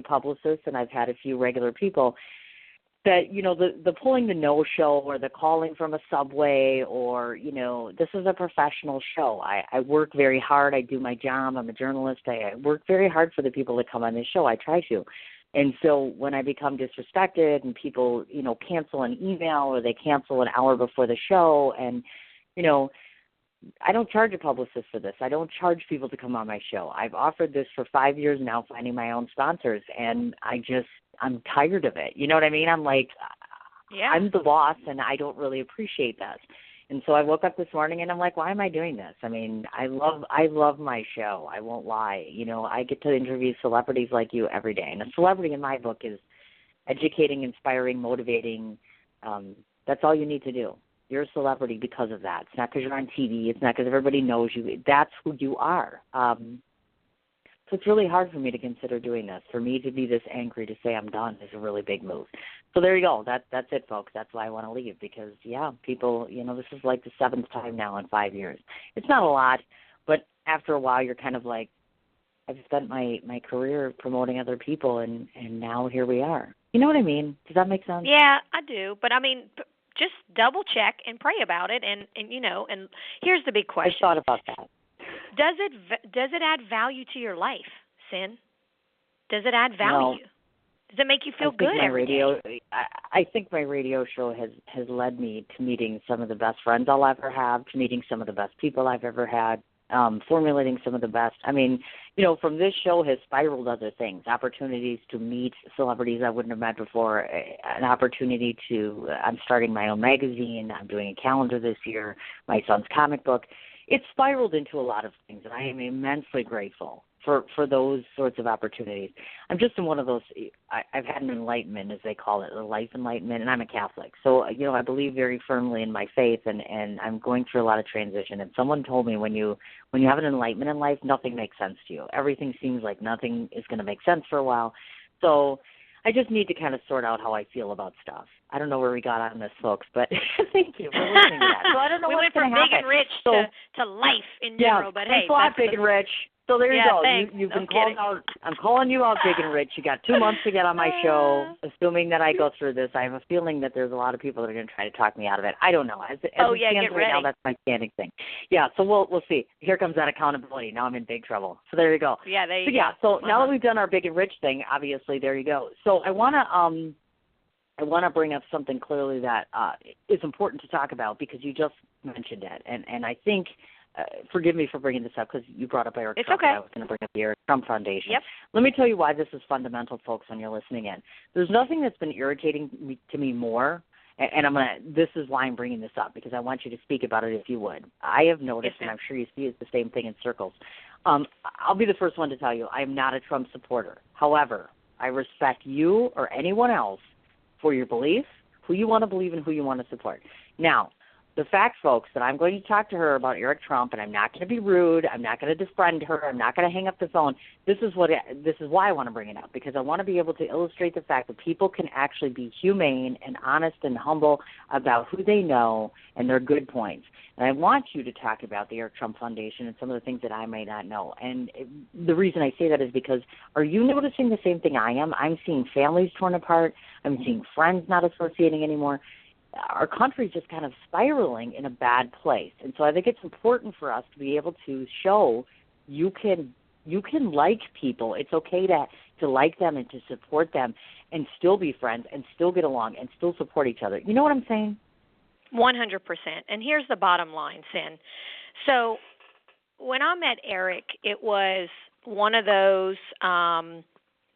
publicists, and I've had a few regular people that, you know, the pulling the no-show or the calling from a subway or, you know, this is a professional show. I work very hard. I do my job. I'm a journalist. I work very hard for the people that come on this show. I try to. And so when I become disrespected and people, you know, cancel an email or they cancel an hour before the show and, you know, I don't charge a publicist for this. I don't charge people to come on my show. I've offered this for 5 years now, finding my own sponsors, and I'm tired of it. You know what I mean? I'm like, I'm the boss, and I don't really appreciate that. And so I woke up this morning, and I'm like, why am I doing this? I mean, I love my show. I won't lie. You know, I get to interview celebrities like you every day, and a celebrity in my book is educating, inspiring, motivating. That's all you need to do. You're a celebrity because of that. It's not because you're on TV. It's not because everybody knows you. That's who you are. So it's really hard for me to consider doing this. For me to be this angry to say I'm done is a really big move. So there you go. That's it, folks. That's why I want to leave because, people, you know, this is like the 7th time now in 5 years. It's not a lot, but after a while you're kind of like, I've spent my career promoting other people, and now here we are. You know what I mean? Does that make sense? Yeah, I do. But, I mean, just double check and pray about it, and you know, and here's the big question. I thought about that. Does it add value to your life, Sin? Does it add value? Does it make you feel good every day? I think my radio show has led me to meeting some of the best friends I'll ever have, to meeting some of the best people I've ever had, formulating some of the best. I mean, you know, from this show has spiraled other things, opportunities to meet celebrities I wouldn't have met before, an opportunity to, I'm starting my own magazine, I'm doing a calendar this year, my son's comic book. It's spiraled into a lot of things, and I am immensely grateful for those sorts of opportunities. I'm just in one of those, I've had an enlightenment, as they call it, a life enlightenment, and I'm a Catholic. So, you know, I believe very firmly in my faith, and I'm going through a lot of transition. And someone told me when you have an enlightenment in life, nothing makes sense to you. Everything seems like nothing is going to make sense for a while. So I just need to kind of sort out how I feel about stuff. I don't know where we got on this, folks, but thank you for listening to that. So I don't know what's going to happen. We went from big and rich to life in general, but hey. Thanks a lot, Big and Rich. So there you go. Thanks. You've been called out. I'm calling you out, Big and Rich. You got 2 months to get on my show. Assuming that I go through this, I have a feeling that there's a lot of people that are going to try to talk me out of it. I don't know. As it stands get right ready. now, that's my standing thing. Yeah, so we'll see. Here comes that accountability. Now I'm in big trouble. So there you go. Yeah, there you go. So now that we've done our Big and Rich thing, obviously there you go. So I want to bring up something clearly that is important to talk about because you just mentioned it, and I think. Forgive me for bringing this up because you brought up Eric Trump. Okay. I was going to bring up the Eric Trump Foundation. Yep. Let me tell you why this is fundamental, folks, when you're listening in. There's nothing that's been irritating to me more, and this is why I'm bringing this up, because I want you to speak about it if you would. I have noticed, and I'm sure you see it's the same thing in circles. I'll be the first one to tell you I am not a Trump supporter. However, I respect you or anyone else for your beliefs, who you want to believe and who you want to support. Now, the fact, folks, that I'm going to talk to her about Eric Trump, and I'm not going to be rude. I'm not going to defriend her. I'm not going to hang up the phone. This is why I want to bring it up, because I want to be able to illustrate the fact that people can actually be humane and honest and humble about who they know and their good points. And I want you to talk about the Eric Trump Foundation and some of the things that I may not know. And the reason I say that is because, are you noticing the same thing I am? I'm seeing families torn apart. I'm seeing friends not associating anymore. Our country's just kind of spiraling in a bad place. And so I think it's important for us to be able to show you can like people. It's okay to like them and to support them and still be friends and still get along and still support each other. You know what I'm saying? 100%. And here's the bottom line, Sin. So when I met Eric, it was one of those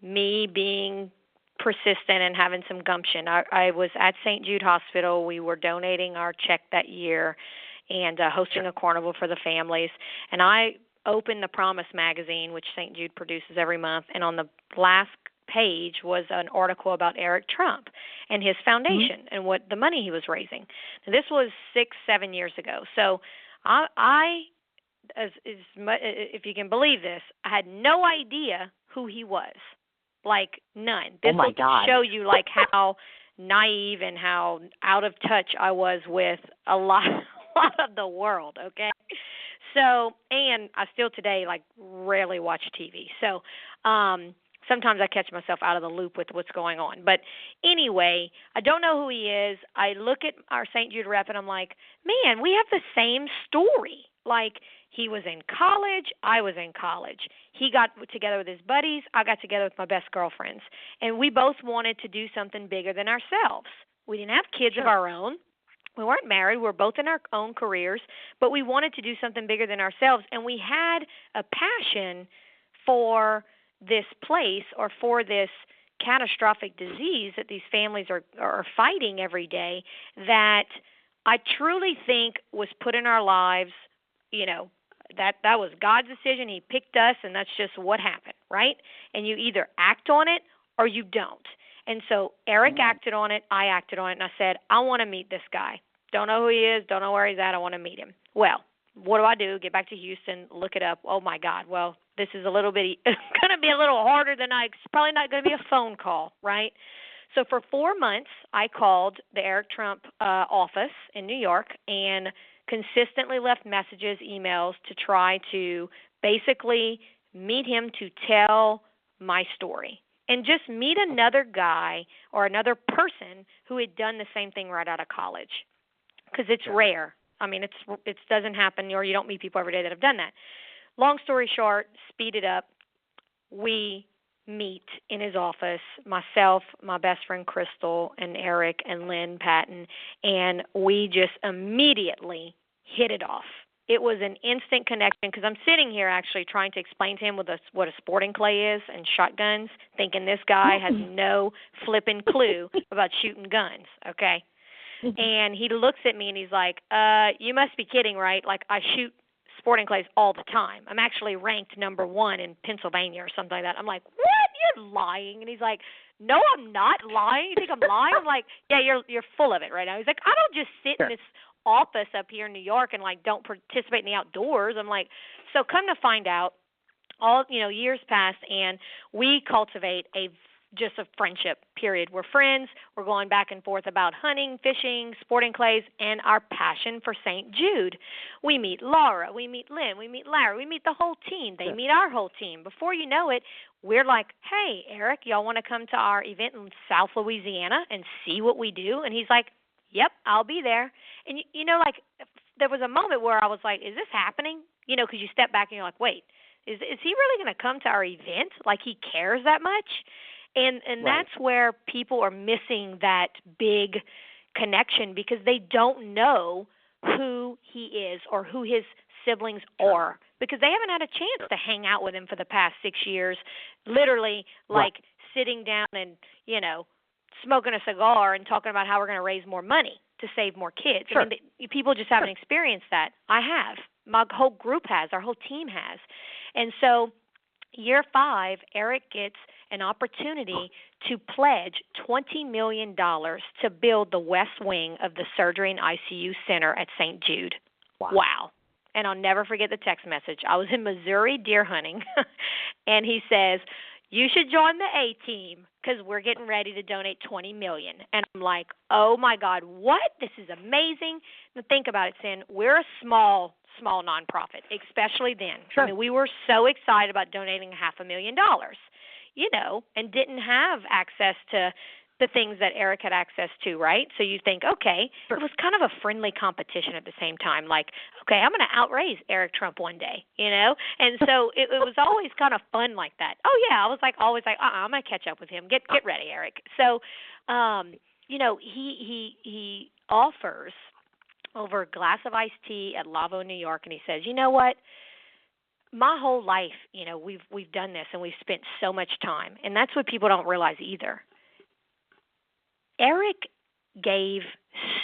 me being persistent and having some gumption. I was at St. Jude Hospital. We were donating our check that year and hosting a carnival for the families. And I opened the Promise magazine, which St. Jude produces every month, and on the last page was an article about Eric Trump and his foundation and what the money he was raising. Now, this was 6-7 years ago. So if you can believe this, I had no idea who he was. Like, none. This will show you, like, how naive and how out of touch I was with a lot of the world, okay? So, and I still today, like, rarely watch TV. So, sometimes I catch myself out of the loop with what's going on. But anyway, I don't know who he is. I look at our St. Jude rep, and I'm like, man, we have the same story. Like, he was in college. I was in college. He got together with his buddies. I got together with my best girlfriends. And we both wanted to do something bigger than ourselves. We didn't have kids of our own. We weren't married. We were both in our own careers. But we wanted to do something bigger than ourselves. And we had a passion for this place or for this catastrophic disease that these families are fighting every day that I truly think was put in our lives, you know, that was God's decision. He picked us, and that's just what happened, right? And you either act on it or you don't. And so Eric acted on it, I acted on it, and I said, I want to meet this guy. Don't know who he is, don't know where he's at, I want to meet him. Well, what do? Get back to Houston, look it up. Oh, my God. Well, this is a little bit going to be a little harder than it's probably not going to be a phone call, right? So for 4 months, I called the Eric Trump office in New York and consistently left messages, emails to try to basically meet him to tell my story and just meet another guy or another person who had done the same thing right out of college, because it's rare. I mean, it doesn't happen, or you don't meet people every day that have done that. Long story short, speed it up, we meet in his office, myself, my best friend Crystal, and Eric and Lynn Patton, and we just immediately hit it off. It was an instant connection, because I'm sitting here actually trying to explain to him what a sporting clay is and shotguns, thinking this guy has no flipping clue about shooting guns, okay? And he looks at me and he's like, you must be kidding, right? Like, I shoot sporting clays all the time. I'm actually ranked number 1 in Pennsylvania or something like that. I'm like, what? You're lying? And he's like, no, I'm not lying. You think I'm lying? I'm like, yeah, you're full of it right now. He's like, I don't just sit in this office up here in New York and, like, don't participate in the outdoors. I'm like, so come to find out, years pass, and we cultivate just a friendship, period. We're friends. We're going back and forth about hunting, fishing, sporting clays, and our passion for St. Jude. We meet Laura. We meet Lynn. We meet Larry. We meet the whole team. They meet our whole team. Before you know it, we're like, hey, Eric, y'all want to come to our event in South Louisiana and see what we do? And he's like, yep, I'll be there. And, like, there was a moment where I was like, is this happening? Because you step back and you're like, wait, is he really going to come to our event? Like, he cares that much? And that's where people are missing that big connection, because they don't know who he is or who his siblings are, because they haven't had a chance to hang out with him for the past 6 years, literally, like, sitting down and, smoking a cigar and talking about how we're going to raise more money to save more kids. Sure. I mean, people just haven't experienced that. I have. My whole group has. Our whole team has. And so year 5, Eric gets an opportunity to pledge $20 million to build the west wing of the Surgery and ICU Center at St. Jude. Wow. And I'll never forget the text message. I was in Missouri deer hunting, and he says, you should join the A team because we're getting ready to donate $20 million. And I'm like, oh, my God, what? This is amazing. Now, think about it, Sin. We're a small nonprofit, especially then. Sure. I mean, we were so excited about donating $500,000, and didn't have access to the things that Eric had access to, right? So you think, okay, It was kind of a friendly competition at the same time. Like, okay, I'm going to outraise Eric Trump one day, And so it was always kind of fun like that. Oh, yeah, I was always like, I'm going to catch up with him. Get ready, Eric. So, he offers over a glass of iced tea at Lavo, New York, and he says, you know what? My whole life, we've done this, and we've spent so much time, and that's what people don't realize either. Eric gave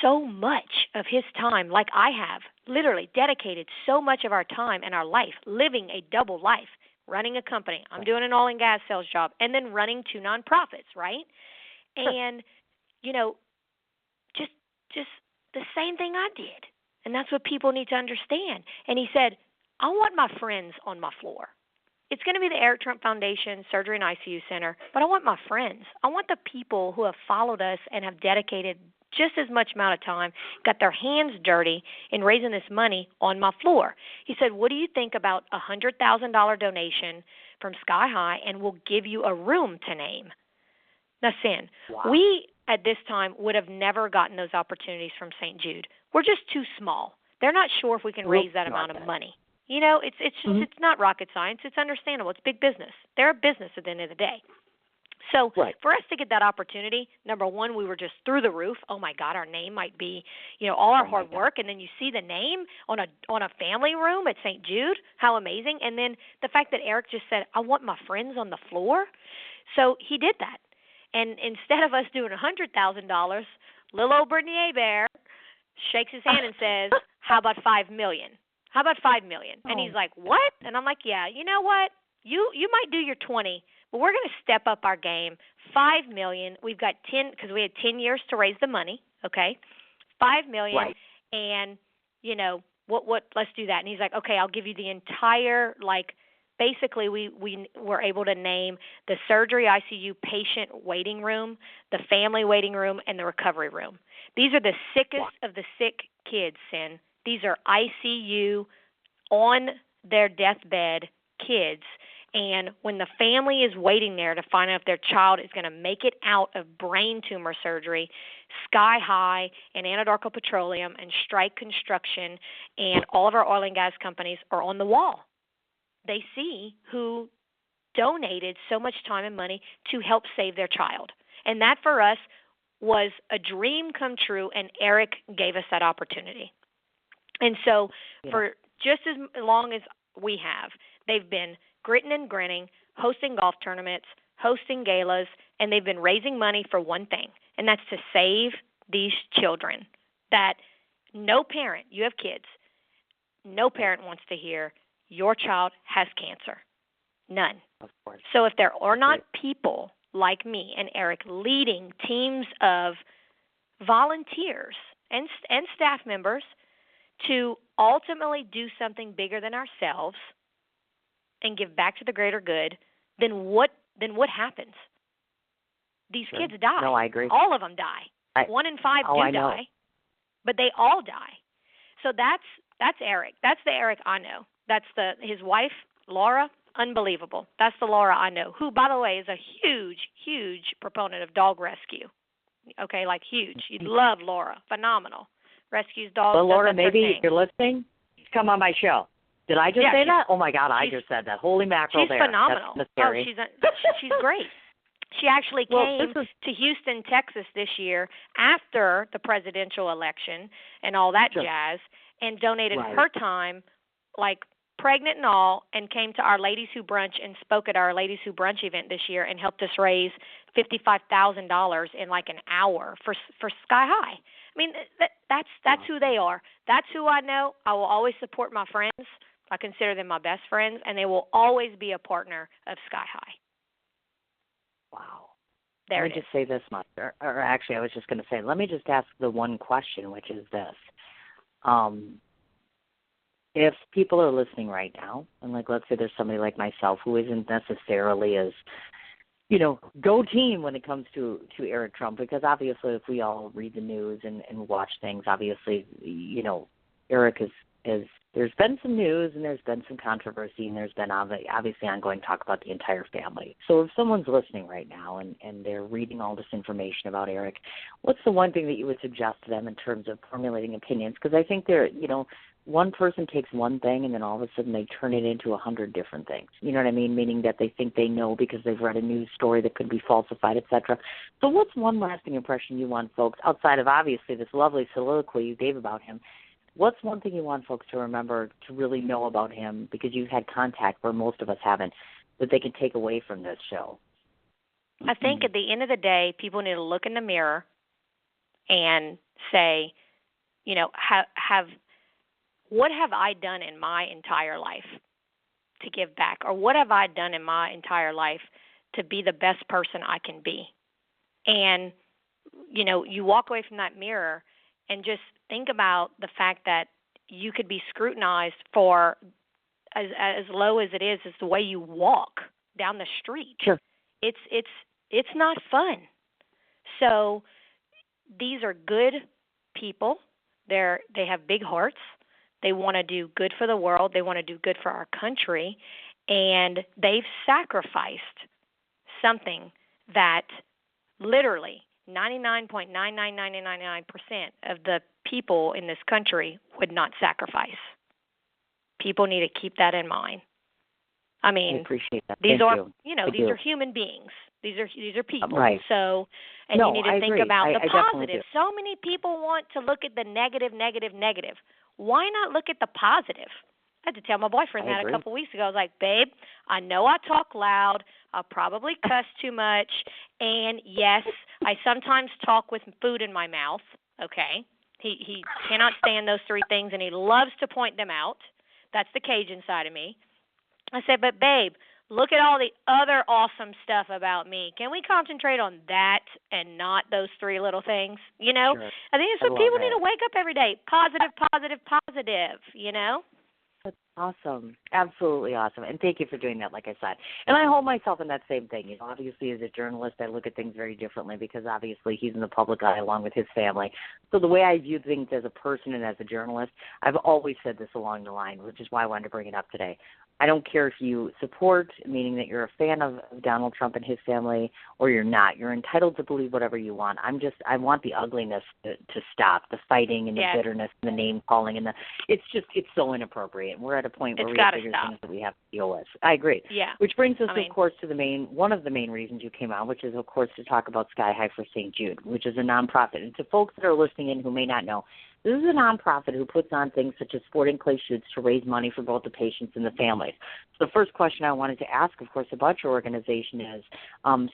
so much of his time, like I have, literally dedicated so much of our time and our life, living a double life, running a company. I'm doing an oil and gas sales job, and then running 2 nonprofits, right? And, just the same thing I did. And that's what people need to understand. And he said, I want my friends on my floor. It's going to be the Eric Trump Foundation, Surgery and ICU Center, but I want my friends. I want the people who have followed us and have dedicated just as much amount of time, got their hands dirty in raising this money on my floor. He said, what do you think about a $100,000 donation from Sky High, and we'll give you a room to name? Now, Sin, we at this time would have never gotten those opportunities from St. Jude. We're just too small. They're not sure if we can raise that amount of money. It's not rocket science. It's understandable. It's big business. They're a business at the end of the day. So for us to get that opportunity, number one, we were just through the roof. Oh, my God, our name might be, all our hard work. And then you see the name on a family room at St. Jude. How amazing. And then the fact that Eric just said, I want my friends on the floor. So he did that. And instead of us doing $100,000, little old Brittany Hebert shakes his hand and says, how about $5 million? How about $5 million? And he's like, what? And I'm like, yeah, you know what? You might do your 20, but we're going to step up our game. $5 million. We've got 10 because we had 10 years to raise the money. Okay, $5 million. Right. And what? Let's do that. And he's like, okay, I'll give you the entire Basically, we were able to name the surgery ICU patient waiting room, the family waiting room, and the recovery room. These are the sickest of the sick kids, Sin. These are ICU, on their deathbed kids. And when the family is waiting there to find out if their child is going to make it out of brain tumor surgery, Sky High and Anadarko Petroleum and Strike Construction and all of our oil and gas companies are on the wall. They see who donated so much time and money to help save their child. And that for us was a dream come true, and Eric gave us that opportunity. And so for just as long as we have, they've been gritting and grinning, hosting golf tournaments, hosting galas, and they've been raising money for one thing, and that's to save these children that no parent, you have kids, no parent wants to hear your child has cancer. None. Of course. So if there are not people like me and Eric leading teams of volunteers and staff members to ultimately do something bigger than ourselves and give back to the greater good, then what happens? These kids die. No, I agree. All of them die. 1 in 5 do die, but they all die. So that's Eric. That's the Eric I know. That's his wife, Laura, unbelievable. That's the Laura I know, who, by the way, is a huge, huge proponent of dog rescue. Okay, huge. You'd love Laura. Phenomenal. Rescues dogs. Well, Laura, maybe if you're listening, come on my show. Did I just say that? Oh, my God, I just said that. Holy mackerel there. She's phenomenal. That's scary. She's great. She actually came to Houston, Texas this year after the presidential election and all that jazz and donated her time pregnant and all, and came to our Ladies Who Brunch and spoke at our Ladies Who Brunch event this year and helped us raise $55,000 in like an hour for Sky High. I mean, that's who they are. That's who I know. I will always support my friends. I consider them my best friends, and they will always be a partner of Sky High. Wow. There let me just say this much, or actually I was just going to say, let me just ask the one question, which is this. If people are listening right now, and like let's say there's somebody like myself who isn't necessarily as, go team when it comes to Eric Trump, because obviously if we all read the news and watch things, obviously, Eric is there's been some news and there's been some controversy and there's been obviously ongoing talk about the entire family. So if someone's listening right now and they're reading all this information about Eric, what's the one thing that you would suggest to them in terms of formulating opinions? Because I think one person takes one thing and then all of a sudden they turn it into 100 different things. You know what I mean? Meaning that they think they know because they've read a news story that could be falsified, etc. So what's one lasting impression you want folks, outside of obviously this lovely soliloquy you gave about him, what's one thing you want folks to remember to really know about him, because you've had contact where most of us haven't, that they can take away from this show? I think at the end of the day, people need to look in the mirror and say, what have I done in my entire life to give back? Or what have I done in my entire life to be the best person I can be? And, you walk away from that mirror and just think about the fact that you could be scrutinized for as low as it is the way you walk down the street. Sure. It's not fun. So these are good people. They have big hearts. They want to do good for the world. They want to do good for our country. And they've sacrificed something that literally 99.99999% of the people in this country would not sacrifice. People need to keep that in mind. I mean, I appreciate that. These Thank are, you. these are human beings. These are people. Right. So, and you need to think agree. about the I positive. So many people want to look at the negative. Why not look at the positive? I had to tell my boyfriend that a couple weeks ago. I was like, babe, I know I talk loud. I probably cuss too much. And, yes, I sometimes talk with food in my mouth. Okay. He cannot stand those three things, and he loves to point them out. That's the Cajun side of me. I said, but, babe, look at all the other awesome stuff about me. Can we concentrate on that and not those three little things? Sure. I think it's what people need to wake up every day. Positive, That's awesome. Absolutely awesome. And thank you for doing that, like I said. And I hold myself in that same thing. Obviously, as a journalist, I look at things very differently because obviously he's in the public eye along with his family. So the way I view things as a person and as a journalist, I've always said this along the line, which is why I wanted to bring it up today. I don't care if you support, meaning that you're a fan of Donald Trump and his family, or you're not. You're entitled to believe whatever you want. I want the ugliness to stop, the fighting and the bitterness and the name calling and it's so inappropriate. We're at a point where we have bigger things that we have to deal with. I agree. Yeah. Which brings us, of course, to one of the main reasons you came out, which is, of course, to talk about Sky High for St. Jude, which is a nonprofit. And to folks that are listening in who may not know, this is a nonprofit who puts on things such as sporting clay shoots to raise money for both the patients and the families. So the first question I wanted to ask, of course, about your organization is,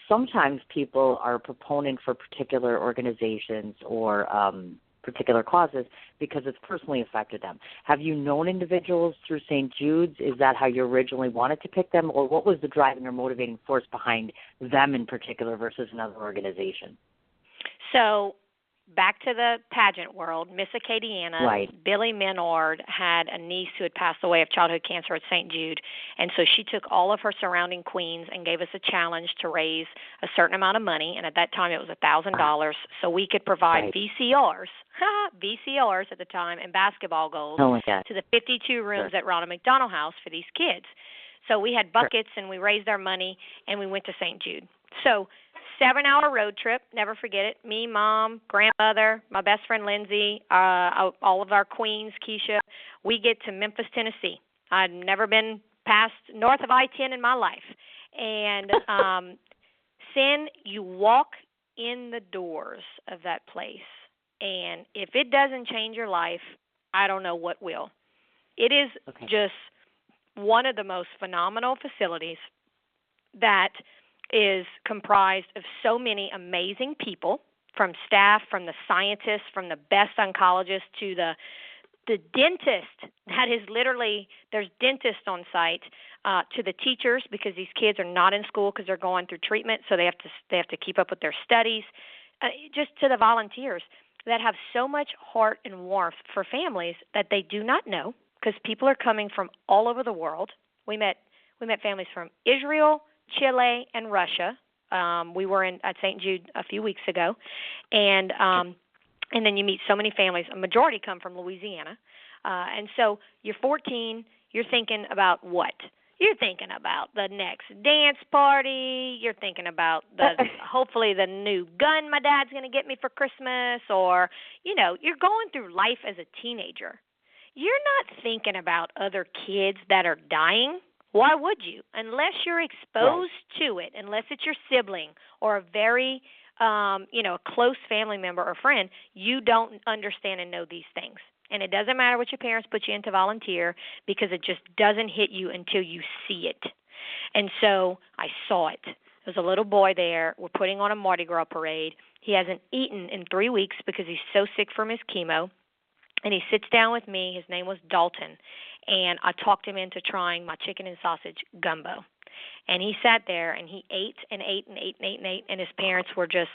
sometimes people are proponent for particular organizations or particular causes because it's personally affected them. Have you known individuals through St. Jude's? Is that how you originally wanted to pick them? Or what was the driving or motivating force behind them in particular versus another organization? So back to the pageant world, Miss Acadiana, Billy Menard had a niece who had passed away of childhood cancer at St. Jude, and so she took all of her surrounding queens and gave us a challenge to raise a certain amount of money, and at that time it was $1,000, so we could provide VCRs at the time, and basketball goals to the 52 rooms at Ronald McDonald House for these kids. So we had buckets, and we raised our money, and we went to St. Jude. So 7-hour road trip, never forget it. Me, Mom, grandmother, my best friend Lindsay, all of our queens, Keisha. We get to Memphis, Tennessee. I'd never been past north of I-10 in my life. And Sin, you walk in the doors of that place, and if it doesn't change your life, I don't know what will. It is just one of the most phenomenal facilities that is comprised of so many amazing people, from staff, from the scientists, from the best oncologists to the dentist. That is literally, there's dentists on site, to the teachers, because these kids are not in school because they're going through treatment, so they have to keep up with their studies. Just to the volunteers that have so much heart and warmth for families that they do not know, because people are coming from all over the world. We met families from Israel, Chile, and Russia. We were at St. Jude a few weeks ago, and then you meet so many families. A majority come from Louisiana, and so you're 14. You're thinking about what? You're thinking about the next dance party. You're thinking about hopefully the new gun my dad's going to get me for Christmas, or you're going through life as a teenager. You're not thinking about other kids that are dying. Why would you? Unless you're exposed to it, unless it's your sibling or a very, a close family member or friend, you don't understand and know these things. And it doesn't matter what your parents put you in to volunteer, because it just doesn't hit you until you see it. And so I saw it. There's a little boy there. We're putting on a Mardi Gras parade. He hasn't eaten in 3 weeks because he's so sick from his chemo. And he sits down with me. His name was Dalton. And I talked him into trying my chicken and sausage gumbo. And he sat there, and he ate and ate and ate and ate and ate. And his parents were just,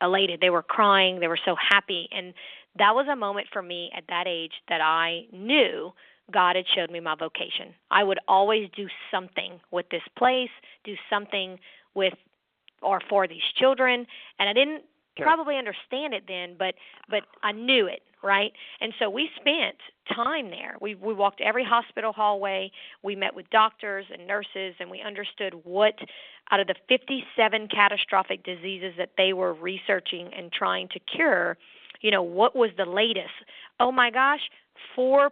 elated. They were crying. They were so happy. And that was a moment for me at that age that I knew God had showed me my vocation. I would always do something with this place, do something with or for these children. And I didn't probably understand it then, but I knew it, right? And so we spent time there. We walked every hospital hallway. We met with doctors and nurses, and we understood what, out of the 57 catastrophic diseases that they were researching and trying to cure, what was the latest? Oh, my gosh, 4%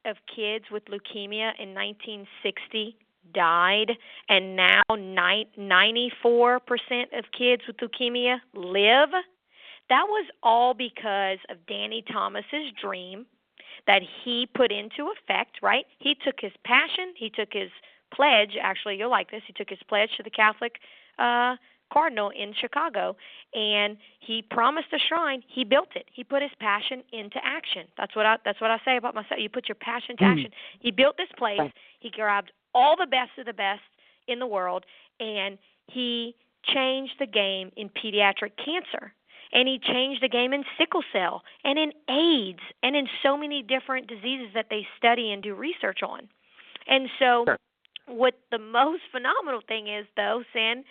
of kids with leukemia in 1960 died, and now 94% of kids with leukemia live. That was all because of Danny Thomas's dream that he put into effect, right? He took his passion, he took his pledge, actually, you'll like this, he took his pledge to the Catholic Cardinal in Chicago, and he promised a shrine. He built it. He put his passion into action. That's what I say about myself. You put your passion to action. He built this place. He grabbed all the best of the best in the world, and he changed the game in pediatric cancer. And he changed the game in sickle cell and in AIDS and in so many different diseases that they study and do research on. And so what the most phenomenal thing is, though, Sin,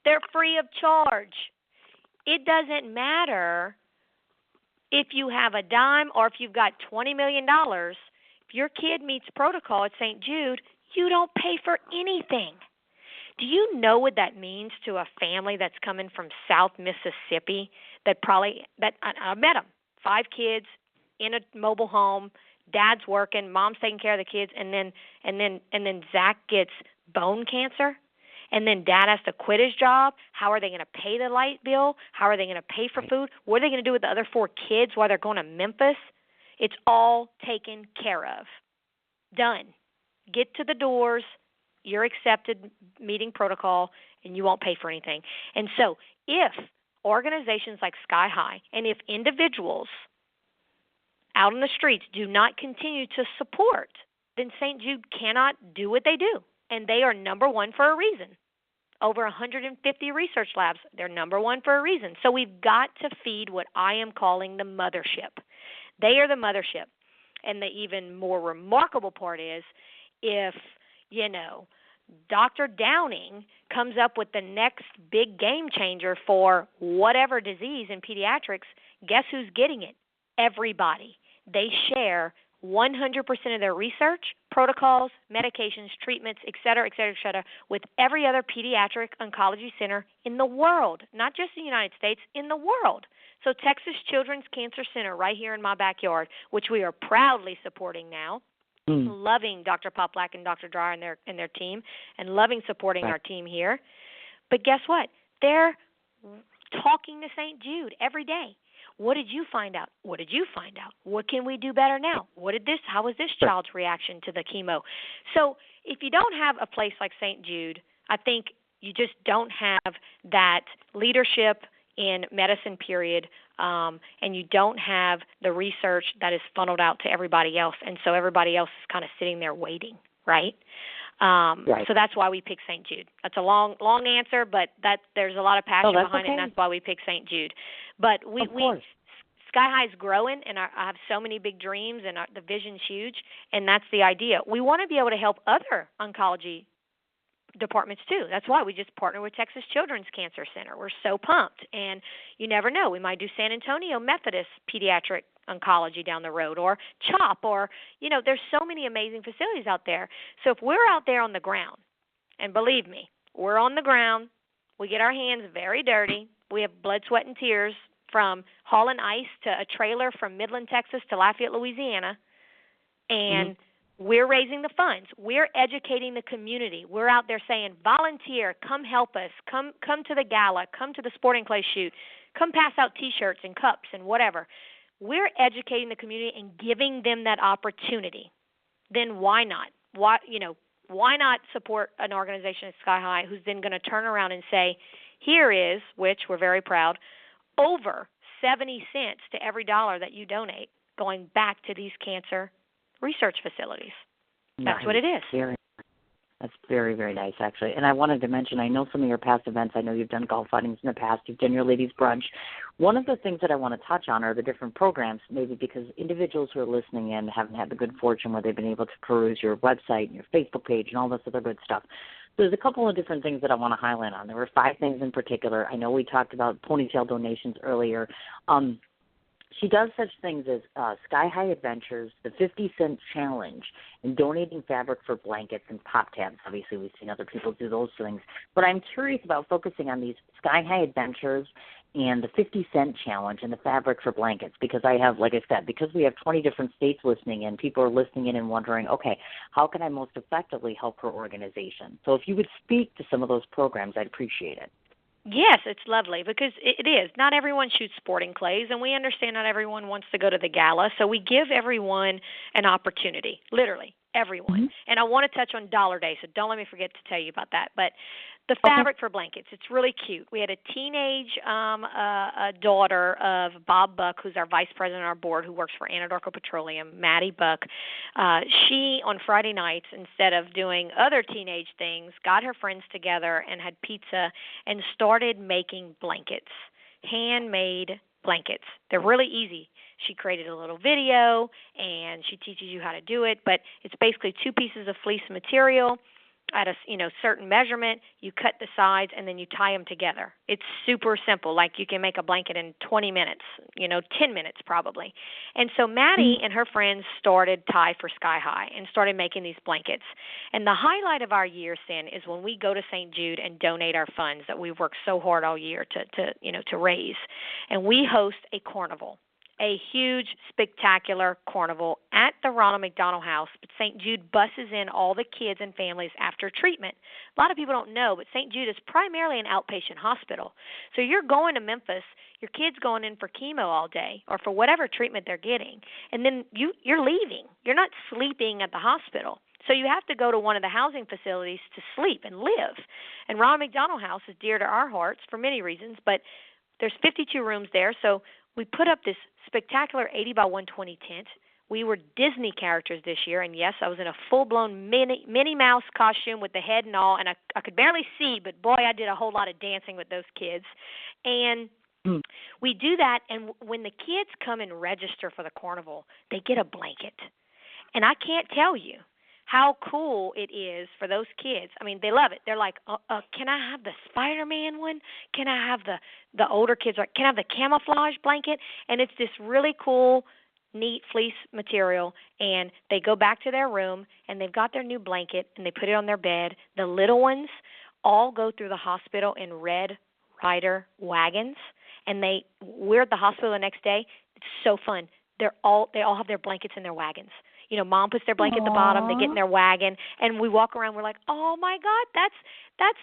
they're free of charge. It doesn't matter if you have a dime or if you've got $20 million. If your kid meets protocol at St. Jude, you don't pay for anything. Do you know what that means to a family that's coming from South Mississippi that I met them, 5 kids in a mobile home, dad's working, mom's taking care of the kids, and then Zach gets bone cancer, and then dad has to quit his job. How are they going to pay the light bill? How are they going to pay for food? What are they going to do with the other 4 kids while they're going to Memphis? It's all taken care of. Done. Get to the doors. You're accepted, meeting protocol, and you won't pay for anything. And so if organizations like Sky High and if individuals out on the streets do not continue to support, then St. Jude cannot do what they do. And they are number one for a reason. Over 150 research labs, they're number one for a reason. So we've got to feed what I am calling the mothership. They are the mothership. And the even more remarkable part is if, Dr. Downing comes up with the next big game changer for whatever disease in pediatrics, guess who's getting it? Everybody. They share 100% of their research, protocols, medications, treatments, et cetera, with every other pediatric oncology center in the world, not just the United States, in the world. So Texas Children's Cancer Center right here in my backyard, which we are proudly supporting now, loving Dr. Poplack and Dr. Dreyer and their team, and loving supporting our team here. But guess what? They're talking to St. Jude every day. What did you find out? What did you find out? What can we do better now? How was this child's reaction to the chemo? So if you don't have a place like St. Jude, I think you just don't have that leadership in medicine, period, and you don't have the research that is funneled out to everybody else, and so everybody else is kind of sitting there waiting, right? So that's why we pick St. Jude. That's a long answer, but there's a lot of passion behind it, and that's why we pick St. Jude. But Sky High is growing, and I have so many big dreams, and the vision's huge, and that's the idea. We want to be able to help other oncology departments too. That's why we just partner with Texas Children's Cancer Center. We're so pumped, and you never know. We might do San Antonio Methodist Pediatric Oncology down the road, or CHOP, or, there's so many amazing facilities out there. So if we're out there on the ground, and believe me, we're on the ground, we get our hands very dirty, we have blood, sweat, and tears from hauling ice to a trailer from Midland, Texas to Lafayette, Louisiana, and we're raising the funds. We're educating the community. We're out there saying, volunteer, come help us, come to the gala, come to the sporting clay shoot, come pass out T-shirts and cups and whatever. We're educating the community and giving them that opportunity. Then why not? Why not support an organization at Sky High who's then going to turn around and say, here is, which we're very proud, over 70 cents to every dollar that you donate going back to these cancer research facilities. That's what it is. That's very, very nice, actually. And I wanted to mention, I know some of your past events. I know you've done golf outings in the past. You've done your ladies' brunch. One of the things that I want to touch on are the different programs, maybe because individuals who are listening in haven't had the good fortune where they've been able to peruse your website and your Facebook page and all this other good stuff. So there's a couple of different things that I want to highlight on. There were 5 things in particular. I know we talked about ponytail donations earlier. She does such things as Sky High Adventures, the 50-cent challenge, and donating fabric for blankets and pop tabs. Obviously, we've seen other people do those things. But I'm curious about focusing on these Sky High Adventures and the 50-cent challenge and the fabric for blankets, because I have, like I said, because we have 20 different states listening in, people are listening in and wondering, okay, how can I most effectively help her organization? So if you would speak to some of those programs, I'd appreciate it. Yes, it's lovely because it is. Not everyone shoots sporting clays, and we understand not everyone wants to go to the gala, so we give everyone an opportunity, literally, everyone. And I want to touch on Dollar Day, so don't let me forget to tell you about that. But the fabric for blankets, it's really cute. We had a teenage a daughter of Bob Buck, who's our vice president on our board, who works for Anadarko Petroleum, Maddie Buck. She, on Friday nights, instead of doing other teenage things, got her friends together and had pizza and started making blankets, handmade blankets. They're really easy. She created a little video, and she teaches you how to do it, but it's basically 2 pieces of fleece material at a certain measurement. You cut the sides, and then you tie them together. It's super simple. Like you can make a blanket in 20 minutes, 10 minutes probably. And so Maddie and her friends started Tie for Sky High and started making these blankets. And the highlight of our year, Sin, is when we go to St. Jude and donate our funds that we've worked so hard all year to raise. And we host a carnival, a huge, spectacular carnival at the Ronald McDonald House. But St. Jude buses in all the kids and families after treatment. A lot of people don't know, but St. Jude is primarily an outpatient hospital. So you're going to Memphis, your kid's going in for chemo all day or for whatever treatment they're getting, and then you're leaving. You're not sleeping at the hospital. So you have to go to one of the housing facilities to sleep and live. And Ronald McDonald House is dear to our hearts for many reasons, but there's 52 rooms there, so we put up this spectacular 80 by 120 tent. We were Disney characters this year, and yes, I was in a full-blown Minnie Mouse costume with the head and all, and I could barely see, but boy, I did a whole lot of dancing with those kids. And we do that, and when the kids come and register for the carnival, they get a blanket. And I can't tell you how cool it is for those kids. I mean, they love it. They're like, can I have the Spider-Man one? Can I have the older kids, can I have the camouflage blanket? And it's this really cool, neat fleece material, and they go back to their room, and they've got their new blanket, and they put it on their bed. The little ones all go through the hospital in Red Ryder wagons, and we're at the hospital the next day. It's so fun. They all have their blankets in their wagons. Mom puts their blanket at the bottom. They get in their wagon, and we walk around. We're like, oh my God, that's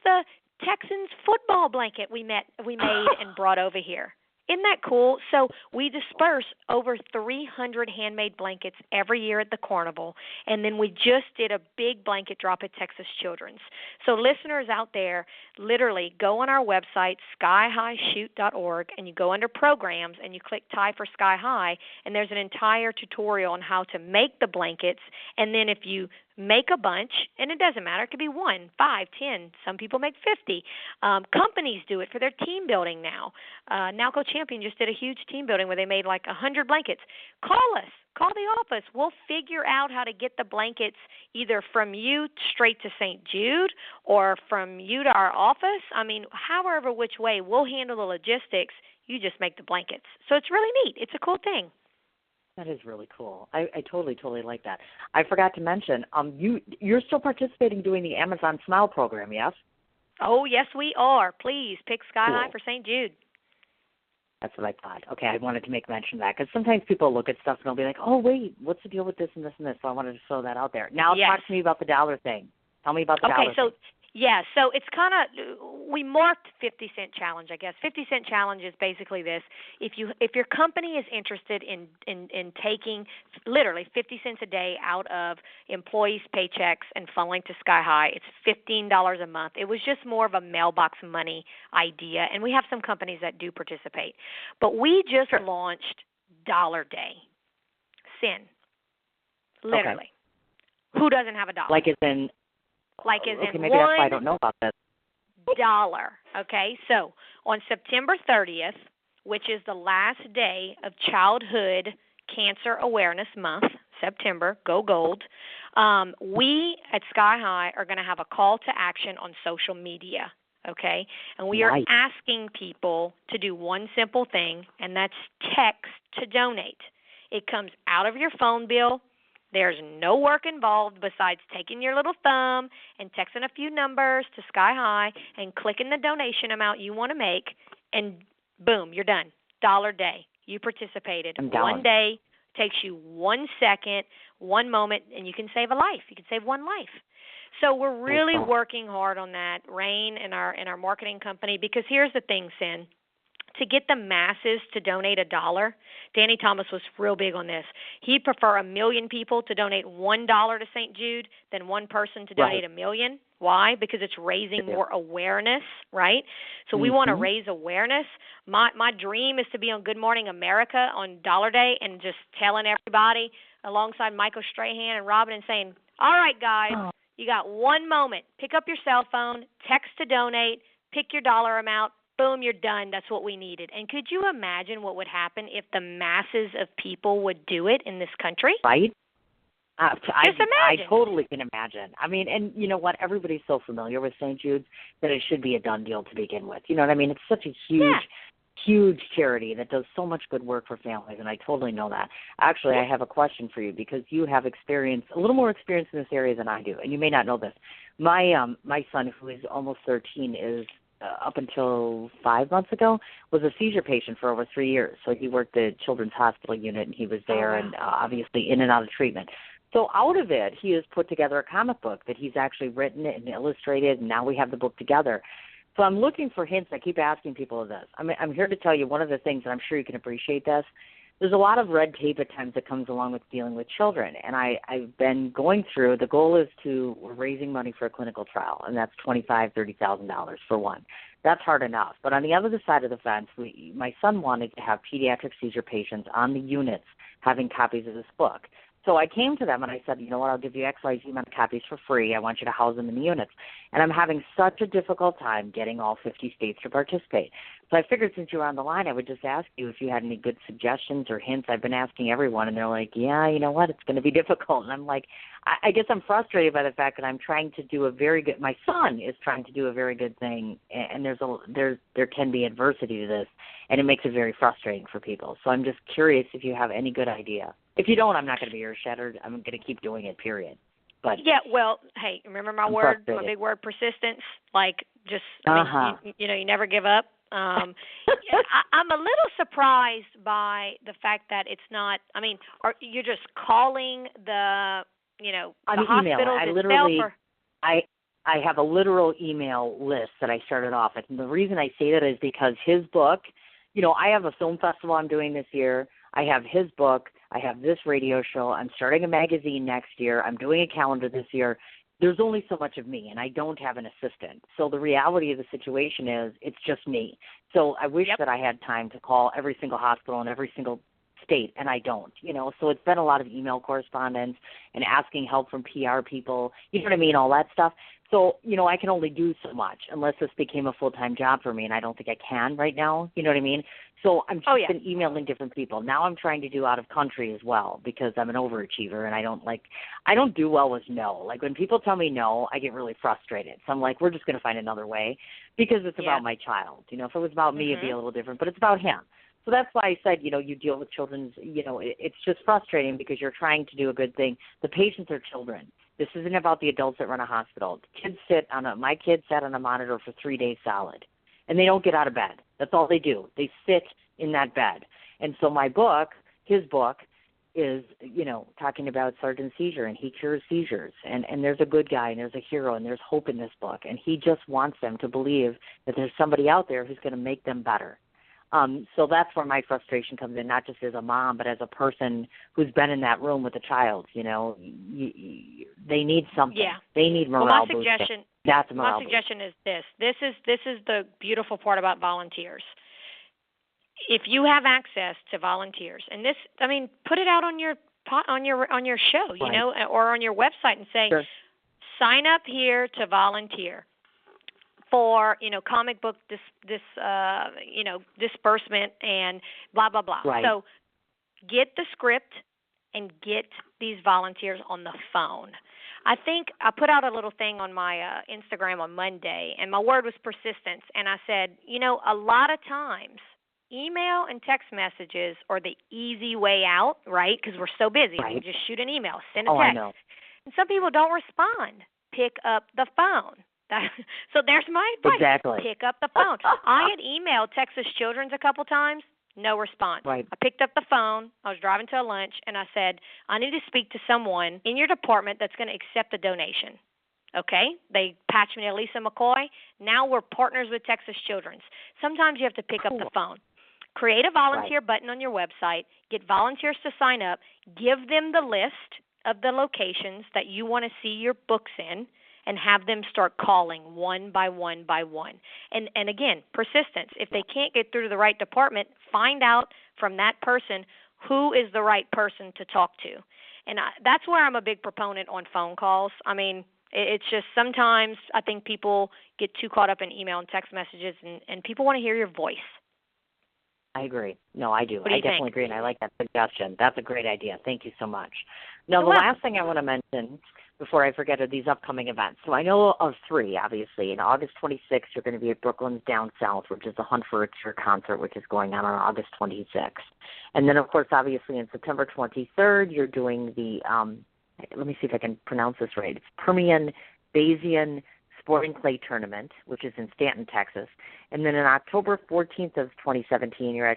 the Texans football blanket we made and brought over here. Isn't that cool? So we disperse over 300 handmade blankets every year at the carnival, and then we just did a big blanket drop at Texas Children's. So listeners out there, literally go on our website, skyhighshoot.org, and you go under programs, and you click Tie for Sky High, and there's an entire tutorial on how to make the blankets. And then if you make a bunch, and it doesn't matter, it could be 1, 5, 10, some people make 50. Companies do it for their team building now. Nalco Champion just did a huge team building where they made like 100 blankets. Call us. Call the office. We'll figure out how to get the blankets either from you straight to St. Jude or from you to our office. I mean, however which way, we'll handle the logistics. You just make the blankets. So it's really neat. It's a cool thing. That is really cool. I totally like that. I forgot to mention, you're still participating doing the Amazon Smile program, yes? Oh, yes, we are. Please pick Sky Cool. High for St. Jude. That's what I thought. Okay, I wanted to make mention of that because sometimes people look at stuff and they'll be like, oh, wait, what's the deal with this and this and this? So I wanted to throw that out there. Now Yes. talk to me about the dollar thing. Tell me about the dollar thing. Yeah, so it's kind of, we marked 50-cent challenge, I guess. 50-cent challenge is basically this. If your company is interested in taking literally 50 cents a day out of employees' paychecks and funneling to Sky High, it's $15 a month. It was just more of a mailbox money idea, and we have some companies that do participate. But we just launched Dollar Day. Sin. Literally. Okay. Who doesn't have a dollar? Like it's in... Like as okay, in maybe that's why I don't know about this. $1. Okay, so on September 30th, which is the last day of Childhood Cancer Awareness Month, September, go gold, we at Sky High are going to have a call to action on social media, okay? And we are asking people to do one simple thing, and that's text to donate. It comes out of your phone bill. There's no work involved besides taking your little thumb and texting a few numbers to Sky High and clicking the donation amount you want to make, and boom, you're done. Dollar Day. You participated. One day takes you 1 second, 1 moment, and you can save a life. You can save one life. So we're really working hard on that, Rain and our marketing company, because here's the thing, Sin. To get the masses to donate $1, Danny Thomas was real big on this. He'd prefer 1 million people to donate $1 to St. Jude than one person to donate $1 million. Why? Because it's raising more awareness, right? So we want to raise awareness. My dream is to be on Good Morning America on Dollar Day and just telling everybody alongside Michael Strahan and Robin and saying, all right, guys, you got 1 moment. Pick up your cell phone, text to donate, pick your dollar amount. Boom, you're done. That's what we needed. And could you imagine what would happen if the masses of people would do it in this country? Right. Just imagine. I totally can imagine. I mean, and you know what? Everybody's so familiar with St. Jude's that it should be a done deal to begin with. You know what I mean? It's such a huge charity that does so much good work for families, and I totally know that. Actually, I have a question for you because you have a little more experience in this area than I do, and you may not know this. My son, who is almost 13, is up until 5 months ago, was a seizure patient for over 3 years. So he worked the Children's Hospital unit, and he was there and obviously in and out of treatment. So out of it, he has put together a comic book that he's actually written and illustrated, and now we have the book together. So I'm looking for hints. I keep asking people of this. I'm here to tell you one of the things, and I'm sure you can appreciate this. There's a lot of red tape at times that comes along with dealing with children, and I've been going through. The goal is we're raising money for a clinical trial, and that's $25,000, $30,000 for one. That's hard enough. But on the other side of the fence, my son wanted to have pediatric seizure patients on the units having copies of this book. So I came to them and I said, you know what, I'll give you XYZ amount of copies for free. I want you to house them in the units. And I'm having such a difficult time getting all 50 states to participate. So I figured since you were on the line, I would just ask you if you had any good suggestions or hints. I've been asking everyone, and they're like, yeah, you know what, it's going to be difficult. And I'm like, I guess I'm frustrated by the fact that I'm trying to do my son is trying to do a very good thing, and there can be adversity to this, and it makes it very frustrating for people. So I'm just curious if you have any good idea. If you don't, I'm not going to be earth-shattered. I'm going to keep doing it, period. But yeah, well, hey, remember my big word, persistence? Like just, you never give up. I'm a little surprised by the fact that it's not, you're just calling the hospital itself? I have a literal email list that I started off with. And the reason I say that is because his book I have a film festival I'm doing this year. I have his book. I have this radio show. I'm starting a magazine next year. I'm doing a calendar this year. There's only so much of me, and I don't have an assistant. So the reality of the situation is it's just me. So I wish that I had time to call every single hospital in every single state, and I don't, So it's been a lot of email correspondence and asking help from PR people, you know what I mean, all that stuff. So, I can only do so much unless this became a full-time job for me, and I don't think I can right now, you know what I mean? So I'm just been emailing different people. Now I'm trying to do out of country as well because I'm an overachiever, and I don't do well with no. Like when people tell me no, I get really frustrated. So I'm like, we're just going to find another way because it's about my child. If it was about me, it'd be a little different, but it's about him. So that's why I said, you deal with children's, it's just frustrating because you're trying to do a good thing. The patients are children. This isn't about the adults that run a hospital. My kids sat on a monitor for 3 days solid, and they don't get out of bed. That's all they do. They sit in that bed. And so his book, is, talking about Sergeant Seizure, and he cures seizures. And there's a good guy, and there's a hero, and there's hope in this book. And he just wants them to believe that there's somebody out there who's going to make them better. So that's where my frustration comes in, not just as a mom, but as a person who's been in that room with a child. They need something. Yeah. They need morale my boosting. suggestion, That's a morale my suggestion is this. This is the beautiful part about volunteers. If you have access to volunteers, and put it out on your show, or on your website, and say, sign up here to volunteer for comic book disbursement and blah blah blah. Right. So get the script and get these volunteers on the phone. I think I put out a little thing on my Instagram on Monday, and my word was persistence. And I said, a lot of times email and text messages are the easy way out, right? Because we're so busy. Right. We just shoot an email, send a text. I know. And some people don't respond. Pick up the phone. So there's my advice. Exactly. Pick up the phone. I had emailed Texas Children's a couple times, no response. Right. I picked up the phone. I was driving to a lunch, and I said, I need to speak to someone in your department that's going to accept the donation. Okay? They patched me to Lisa McCoy. Now we're partners with Texas Children's. Sometimes you have to pick up the phone. Create a volunteer button on your website. Get volunteers to sign up. Give them the list of the locations that you want to see your books in, and have them start calling one by one by one. And again, persistence. If they can't get through to the right department, find out from that person who is the right person to talk to. And that's where I'm a big proponent on phone calls. It's just sometimes I think people get too caught up in email and text messages, and people want to hear your voice. I agree. No, I do. What do you definitely think? agree, and I like that suggestion. That's a great idea. Thank you so much. Now, the last thing I want to mention before I forget are these upcoming events. So I know of three, obviously. In August 26th, you're going to be at Brooklyn's Down South, which is the Hunt for a Cure concert, which is going on August 26th. And then, of course, obviously, on September 23rd, you're doing the, let me see if I can pronounce this right, it's Permian Bayesian Sporting Clay Tournament, which is in Stanton, Texas. And then on October 14th of 2017, you're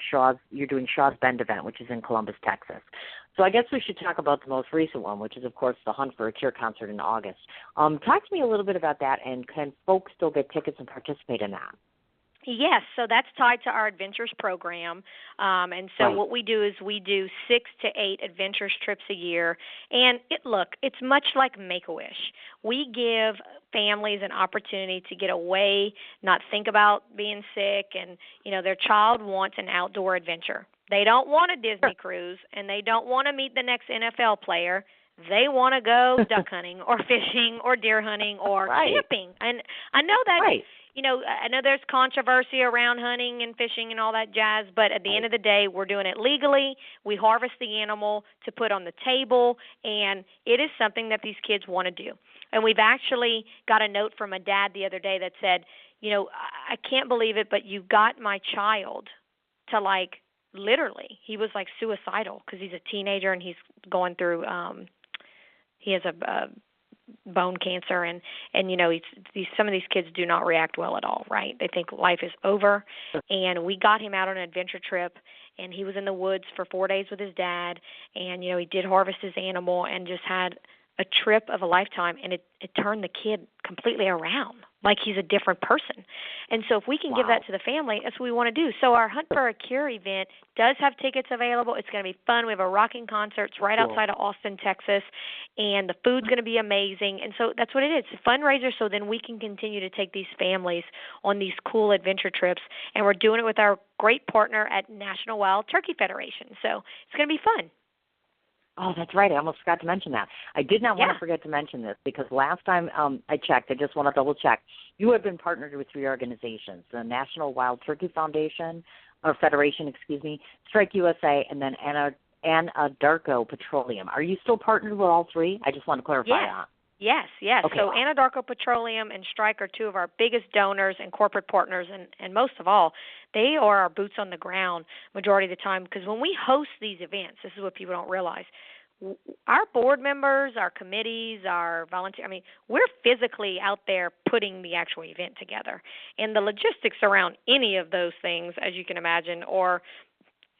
doing Shaw's Bend event, which is in Columbus, Texas. So I guess we should talk about the most recent one, which is, of course, the Hunt for a Cure concert in August. Talk to me a little bit about that, and can folks still get tickets and participate in that? Yes, so that's tied to our Adventures program. And so what we do is we do 6 to 8 Adventures trips a year. And it's much like Make-A-Wish. We give families an opportunity to get away, not think about being sick, and, their child wants an outdoor adventure. They don't want a Disney cruise, and they don't want to meet the next NFL player. They want to go duck hunting or fishing or deer hunting or camping. And I know that, I know there's controversy around hunting and fishing and all that jazz, but at the end of the day, we're doing it legally. We harvest the animal to put on the table, and it is something that these kids want to do. And we've actually got a note from a dad the other day that said, I can't believe it, but you got my child to, literally, he was suicidal because he's a teenager and he's going through he has a bone cancer, and some of these kids do not react well at all, right? They think life is over. And we got him out on an adventure trip, and he was in the woods for 4 days with his dad, and he did harvest his animal and just had a trip of a lifetime, and it turned the kid completely around. like he's a different person. And so if we can give that to the family, that's what we want to do. So our Hunt for a Cure event does have tickets available. It's going to be fun. We have a rocking concert right outside of Austin, Texas, and the food's going to be amazing. And so that's what it is. It's a fundraiser so then we can continue to take these families on these cool adventure trips. And we're doing it with our great partner at National Wild Turkey Federation. So it's going to be fun. Oh, that's right. I almost forgot to mention that. I did not want to forget to mention this because last time I checked, I just want to double check. You have been partnered with 3 organizations, the National Wild Turkey Foundation, or Federation, excuse me, Strike USA, and then Anadarko Petroleum. Are you still partnered with all 3? I just want to clarify that. Yes. Okay. So Anadarko Petroleum and Strike are 2 of our biggest donors and corporate partners, and most of all, they are our boots on the ground majority of the time, because when we host these events, this is what people don't realize, our board members, our committees, our volunteers, we're physically out there putting the actual event together. And the logistics around any of those things, as you can imagine, or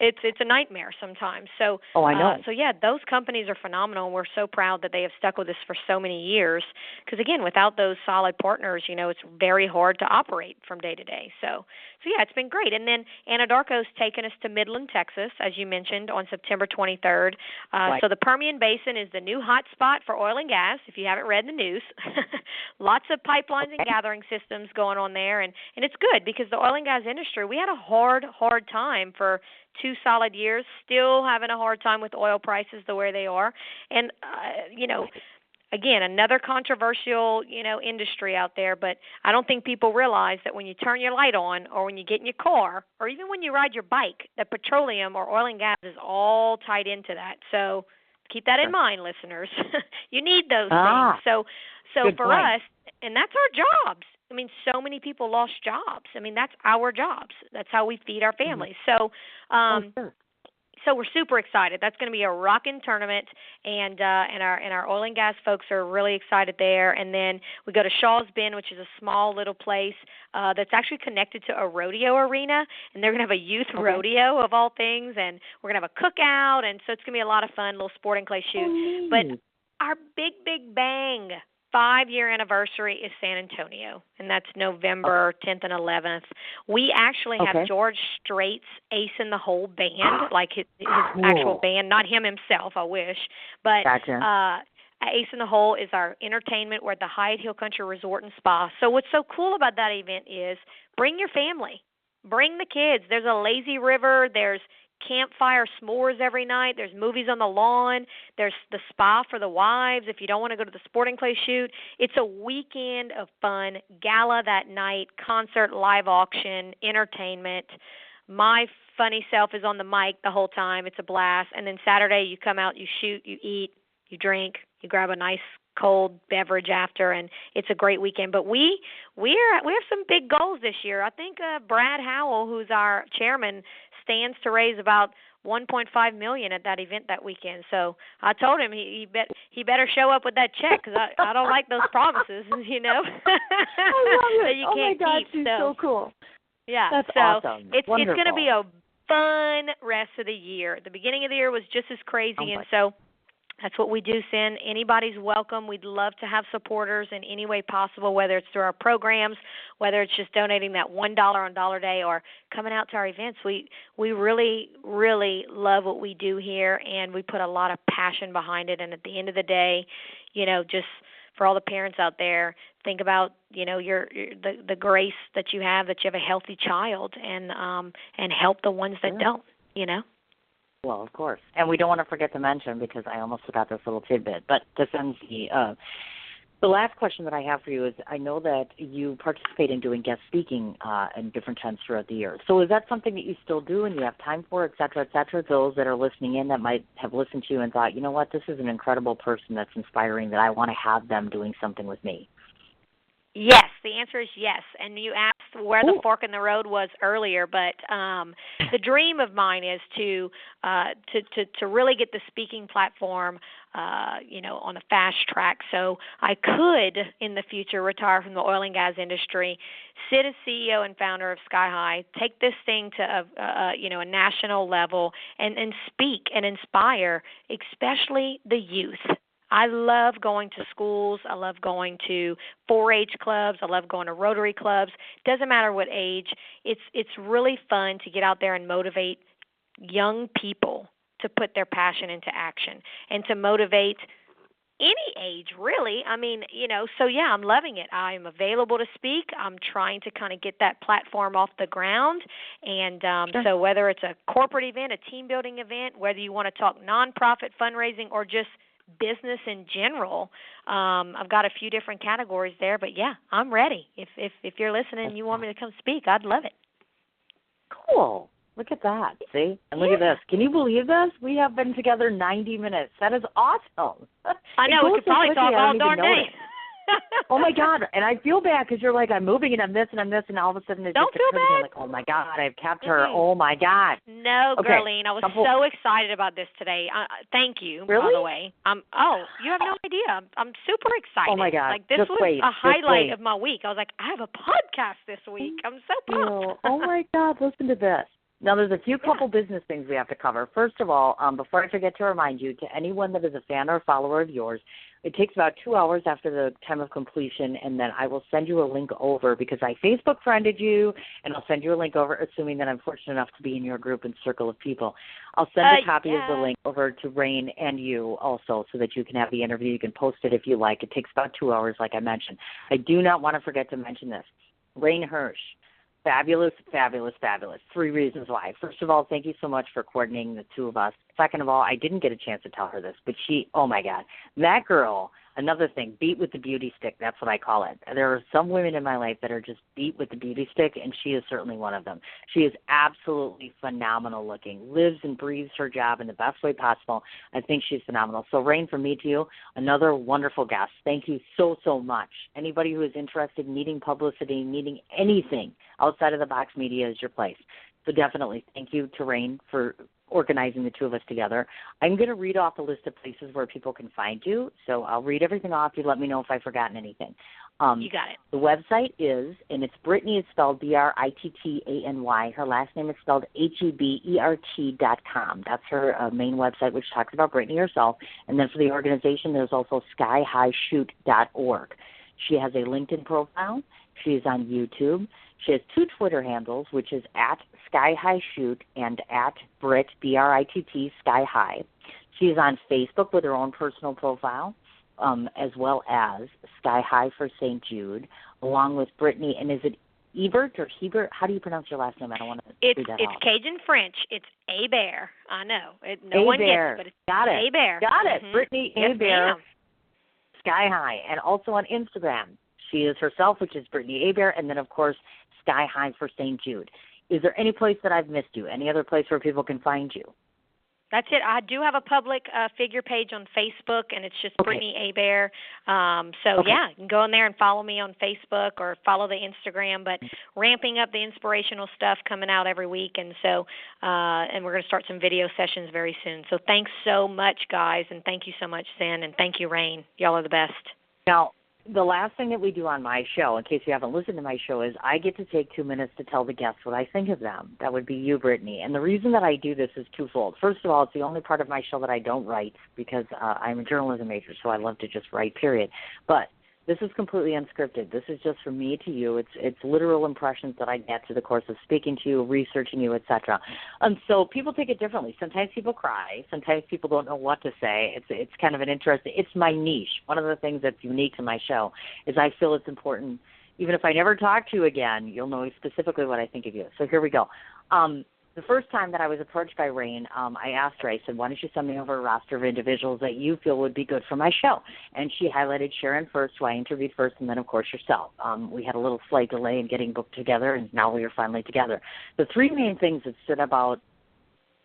it's a nightmare sometimes. So, I know. Those companies are phenomenal, and we're so proud that they have stuck with us for so many years. Because again, without those solid partners, it's very hard to operate from day to day. So it's been great. And then Anadarko's taken us to Midland, Texas, as you mentioned, on September 23rd. So the Permian Basin is the new hot spot for oil and gas. If you haven't read the news, lots of pipelines and gathering systems going on there, and it's good because the oil and gas industry, we had a hard time for 2 solid years, still having a hard time with oil prices the way they are. And, again, another controversial, industry out there, but I don't think people realize that when you turn your light on or when you get in your car or even when you ride your bike, that petroleum or oil and gas is all tied into that. So keep that in mind, listeners. You need those things. So for us, and that's our jobs. So many people lost jobs. That's our jobs. That's how we feed our families. So, so we're super excited. That's going to be a rockin' tournament, and our oil and gas folks are really excited there. And then we go to Shaw's Bend, which is a small little place that's actually connected to a rodeo arena, and they're going to have a youth rodeo of all things, and we're going to have a cookout, and so it's going to be a lot of fun, little sporting clay shoot. But our big bang 5-year anniversary is San Antonio, and that's November 10th and 11th. We actually have George Strait's Ace in the Hole band, like his actual band, not him himself, I wish. But Ace in the Hole is our entertainment. We're at the Hyatt Hill Country Resort and Spa. So what's so cool about that event is bring your family. Bring the kids. There's a lazy river. There's campfire s'mores every night. There's movies on the lawn. There's the spa for the wives if you don't want to go to the sporting clay shoot. It's a weekend of fun, gala that night, concert, live auction, entertainment. My funny self is on the mic the whole time. It's a blast. And then Saturday you come out, you shoot, you eat, you drink, you grab a nice cold beverage after, and it's a great weekend. But we have some big goals this year. I think Brad Howell, who's our chairman, stands to raise about $1.5 million at that event that weekend. So I told him he better show up with that check because I don't like those promises, I love it. that you can't my gosh, keep. she's so cool. Yeah, that's so awesome. It's going to be a fun rest of the year. The beginning of the year was just as crazy, and so that's what we do, Sin. Anybody's welcome. We'd love to have supporters in any way possible, whether it's through our programs, whether it's just donating that $1 on Dollar Day or coming out to our events. We really, really love what we do here, and we put a lot of passion behind it. And at the end of the day, just for all the parents out there, think about, the grace that you have a healthy child, and help the ones that don't, Well, of course. And we don't want to forget to mention, because I almost forgot this little tidbit, but this ends the last question that I have for you is, I know that you participate in doing guest speaking in different times throughout the year. So is that something that you still do and you have time for, et cetera, those that are listening in that might have listened to you and thought, you know what, this is an incredible person that's inspiring, that I want to have them doing something with me? Yes, the answer is yes. And you asked where the fork in the road was earlier, but the dream of mine is to really get the speaking platform, on a fast track, so I could in the future retire from the oil and gas industry, sit as CEO and founder of Sky High, take this thing to a national level, and speak and inspire, especially the youth. I love going to schools. I love going to 4-H clubs. I love going to Rotary clubs. Doesn't matter what age. It's really fun to get out there and motivate young people to put their passion into action and to motivate any age, really. I mean, so yeah, I'm loving it. I'm available to speak. I'm trying to kind of get that platform off the ground. And so whether it's a corporate event, a team building event, whether you want to talk nonprofit fundraising or just business in general, I've got a few different categories there. But yeah, I'm ready. If you're listening and you want me to come speak, I'd love it. Cool. Look at that, see? And look at this. Can you believe this? We have been together 90 minutes. That is awesome. I know. We could probably talk all darn day. Oh, my God. And I feel bad because you're like, I'm moving and I'm this and I'm this, and all of a sudden it's Don't just feel bad. I'm like, oh, my God, I've kept her. Oh, my God. No, okay. Girlene, I was so excited about this today. Thank you, really? by the way. You have no idea. I'm super excited. Oh, my God. Like, this just was wait. a highlight of my week. I was like, I have a podcast this week. I'm so pumped. Oh, my God. Listen to this. Now, there's a few couple business things we have to cover. First of all, before I forget to remind you, to anyone that is a fan or follower of yours, it takes about 2 hours after the time of completion, and then I will send you a link over because I Facebook friended you, and I'll send you a link over, assuming that I'm fortunate enough to be in your group and circle of people. I'll send a copy of the link over to Rain and you also so that you can have the interview. You can post it if you like. It takes about 2 hours, like I mentioned. I do not want to forget to mention this. Rain Hirsch. Fabulous, fabulous, fabulous. 3 reasons why. First of all, thank you so much for coordinating the two of us. Second of all, I didn't get a chance to tell her this, but oh my God, that girl, another thing, beat with the beauty stick. That's what I call it. There are some women in my life that are just beat with the beauty stick, and she is certainly one of them. She is absolutely phenomenal looking, lives and breathes her job in the best way possible. I think she's phenomenal. So, Rain, from me to you, another wonderful guest. Thank you so, so much. Anybody who is interested in needing publicity, needing anything outside of the box media is your place. So definitely thank you to Rain for organizing the two of us together. I'm going to read off a list of places where people can find you. So I'll read everything off. You let me know if I've forgotten anything. You got it. The website is, and it's Brittany, it's spelled Brittany. Her last name is spelled Hebert.com. That's her main website, which talks about Brittany herself. And then for the organization, there's also skyhighshoot.org. She has a LinkedIn profile. She is on YouTube. She has 2 Twitter handles, which is at skyhighshoot and at Britt, Britt, skyhigh. She is on Facebook with her own personal profile, as well as Sky High for St. Jude, along with Brittany. And is it Hebert or Hebert? How do you pronounce your last name? I don't want to read that It's out. Cajun French. It's Hebert. I know. No one gets it, but it's Hebert. Got it. Mm-hmm. Brittany Hebert, Sky High. And also on Instagram, she is herself, which is Brittany Hebert, and then, of course, Sky High for St. Jude. Is there any place that I've missed you? Any other place where people can find you? That's it. I do have a public figure page on Facebook, and it's just Brittany Hebert. Yeah, you can go in there and follow me on Facebook or follow the Instagram. But ramping up the inspirational stuff coming out every week, and so and we're going to start some video sessions very soon. So thanks so much, guys, and thank you so much, Zen, and thank you, Rain. Y'all are the best. Now, the last thing that we do on my show, in case you haven't listened to my show, is I get to take 2 minutes to tell the guests what I think of them. That would be you, Brittany. And the reason that I do this is twofold. First of all, it's the only part of my show that I don't write because I'm a journalism major, so I love to just write, period. But this is completely unscripted. This is just from me to you. It's literal impressions that I get through the course of speaking to you, researching you, etc. And so people take it differently. Sometimes people cry. Sometimes people don't know what to say. It's kind of an interesting. It's my niche. One of the things that's unique to my show is I feel it's important. Even if I never talk to you again, you'll know specifically what I think of you. So here we go. The first time that I was approached by Rain, I asked her, I said, why don't you send me over a roster of individuals that you feel would be good for my show? And she highlighted Sharon first, who I interviewed first, and then, of course, yourself. We had a little slight delay in getting booked together, and now we are finally together. The 3 main things that stood out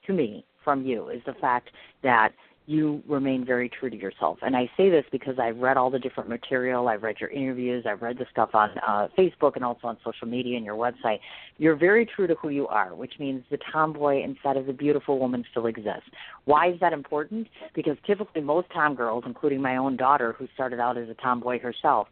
to me from you is the fact that you remain very true to yourself. And I say this because I've read all the different material. I've read your interviews. I've read the stuff on Facebook and also on social media and your website. You're very true to who you are, which means the tomboy inside of the beautiful woman still exists. Why is that important? Because typically most tomgirls, including my own daughter, who started out as a tomboy herself,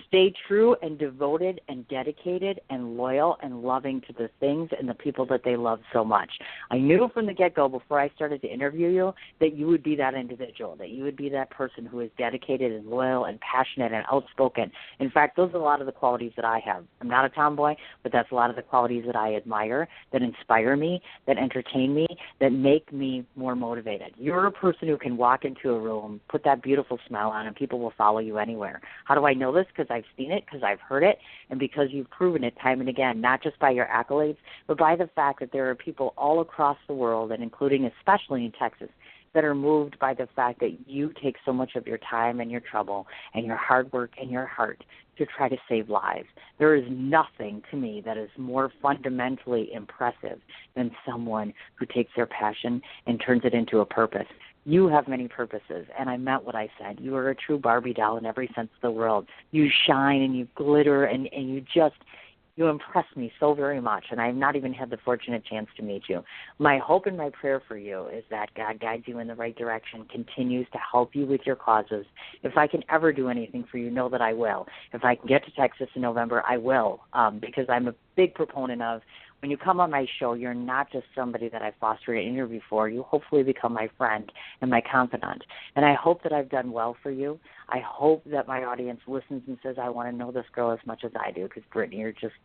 Stay true and devoted and dedicated and loyal and loving to the things and the people that they love so much. I knew from the get-go before I started to interview you that you would be that individual, that you would be that person who is dedicated and loyal and passionate and outspoken. In fact, those are a lot of the qualities that I have. I'm not a tomboy, but that's a lot of the qualities that I admire, that inspire me, that entertain me, that make me more motivated. You're a person who can walk into a room, put that beautiful smile on, and people will follow you anywhere. How do I know this? Because I've seen it, because I've heard it, and because you've proven it time and again, not just by your accolades, but by the fact that there are people all across the world, and including especially in Texas, that are moved by the fact that you take so much of your time and your trouble and your hard work and your heart to try to save lives. There is nothing to me that is more fundamentally impressive than someone who takes their passion and turns it into a purpose. You have many purposes, and I meant what I said. You are a true Barbie doll in every sense of the world. You shine and you glitter and you impress me so very much, and I've not even had the fortunate chance to meet you. My hope and my prayer for you is that God guides you in the right direction, continues to help you with your causes. If I can ever do anything for you, know that I will. If I can get to Texas in November, I will, because I'm a big proponent of when you come on my show, you're not just somebody that I fostered an interview for. You hopefully become my friend and my confidant. And I hope that I've done well for you. I hope that my audience listens and says, I want to know this girl as much as I do, because, Brittany,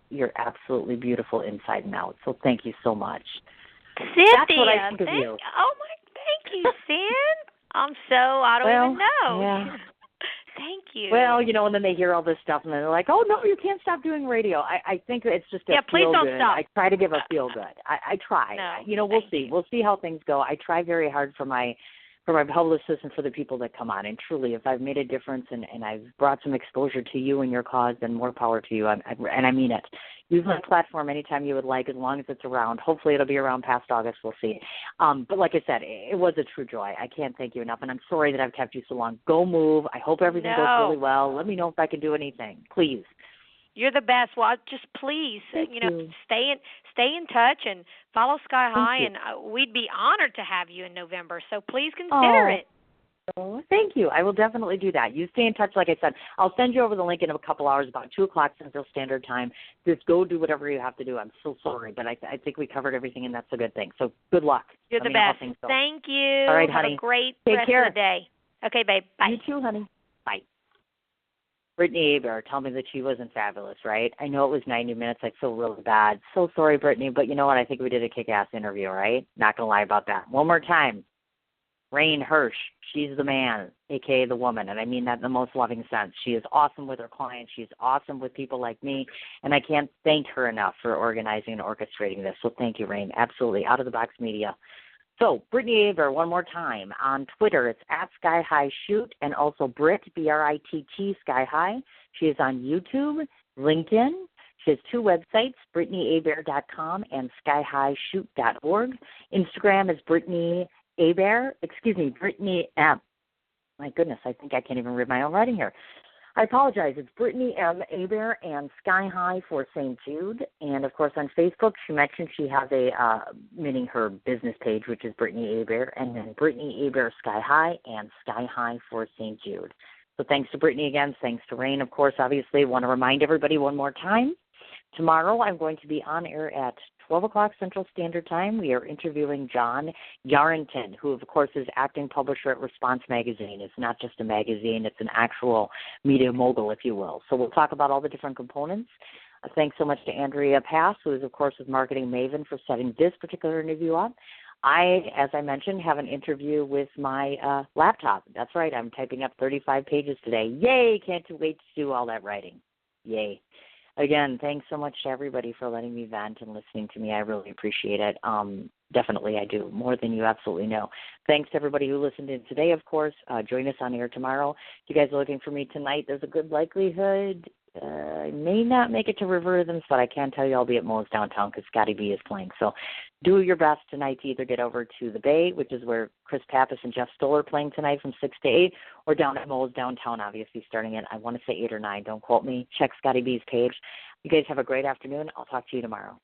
you're absolutely beautiful inside and out. So thank you so much. Cynthia, that's what I think of you. Thank you, Cyn. I don't even know. Yeah. Thank you. Well, and then they hear all this stuff, and they're like, oh, no, you can't stop doing radio. I think it's just a please don't feel-good. stop. I try to give a feel-good. I try. No, we'll see. We'll see how things go. I try very hard for my publicists and for the people that come on. And truly, if I've made a difference and I've brought some exposure to you and your cause, then more power to you. And I mean it. Use my platform anytime you would like, as long as it's around. Hopefully it'll be around past August. We'll see. But like I said, it was a true joy. I can't thank you enough, and I'm sorry that I've kept you so long. Go move. I hope everything goes really well. Let me know if I can do anything, please. You're the best. Well, just please, stay in touch and follow Sky High, and we'd be honored to have you in November. So please consider it. Oh, thank you. I will definitely do that. You stay in touch, like I said. I'll send you over the link in a couple hours, about 2 o'clock Central Standard Time. Just go do whatever you have to do. I'm so sorry, but I think we covered everything, and that's a good thing. So good luck. You're the best. Thank you. All right, have honey. a great Take rest care. of the day. Okay, babe. Bye. You too, honey. Bye. Brittany Hebert, tell me that she wasn't fabulous, right? I know it was 90 minutes. I feel really bad. So sorry, Brittany, but you know what? I think we did a kick-ass interview, right? Not going to lie about that. One more time. Rain Hirsch, she's the man, a.k.a. the woman, and I mean that in the most loving sense. She is awesome with her clients. She's awesome with people like me, and I can't thank her enough for organizing and orchestrating this. So thank you, Rain. Absolutely. Out of the box media. So Brittany Hebert, one more time. On Twitter, it's at Sky High Shoot, and also Britt, B-R-I-T-T, Sky High. She is on YouTube, LinkedIn. She has 2 websites, BrittanyHebert.com and SkyHighShoot.org. Instagram is Brittany Brittany M. My goodness, I think I can't even read my own writing here. I apologize. It's Brittany M. Hebert and Sky High for St. Jude. And, of course, on Facebook, she mentioned she has meaning her business page, which is Brittany Hebert, and then Brittany Hebert Sky High and Sky High for St. Jude. So thanks to Brittany again. Thanks to Rain, of course. Obviously, I want to remind everybody one more time. Tomorrow I'm going to be on air at 12 o'clock Central Standard Time. We are interviewing John Yarrington, who, of course, is acting publisher at Response Magazine. It's not just a magazine. It's an actual media mogul, if you will. So we'll talk about all the different components. Thanks so much to Andrea Pass, who is, of course, a marketing maven, for setting this particular interview up. I, as I mentioned, have an interview with my laptop. That's right. I'm typing up 35 pages today. Yay! Can't wait to do all that writing. Yay. Again, thanks so much to everybody for letting me vent and listening to me. I really appreciate it. Definitely I do, more than you absolutely know. Thanks to everybody who listened in today, of course. Join us on air tomorrow. If you guys are looking for me tonight, there's a good likelihood I may not make it to River Rhythms, but I can tell you I'll be at Moe's downtown because Scotty B is playing. So do your best tonight to either get over to the Bay, which is where Chris Pappas and Jeff Stoller are playing tonight from 6 to 8, or down at Moe's downtown, obviously, starting at, I want to say 8 or 9. Don't quote me. Check Scotty B's page. You guys have a great afternoon. I'll talk to you tomorrow.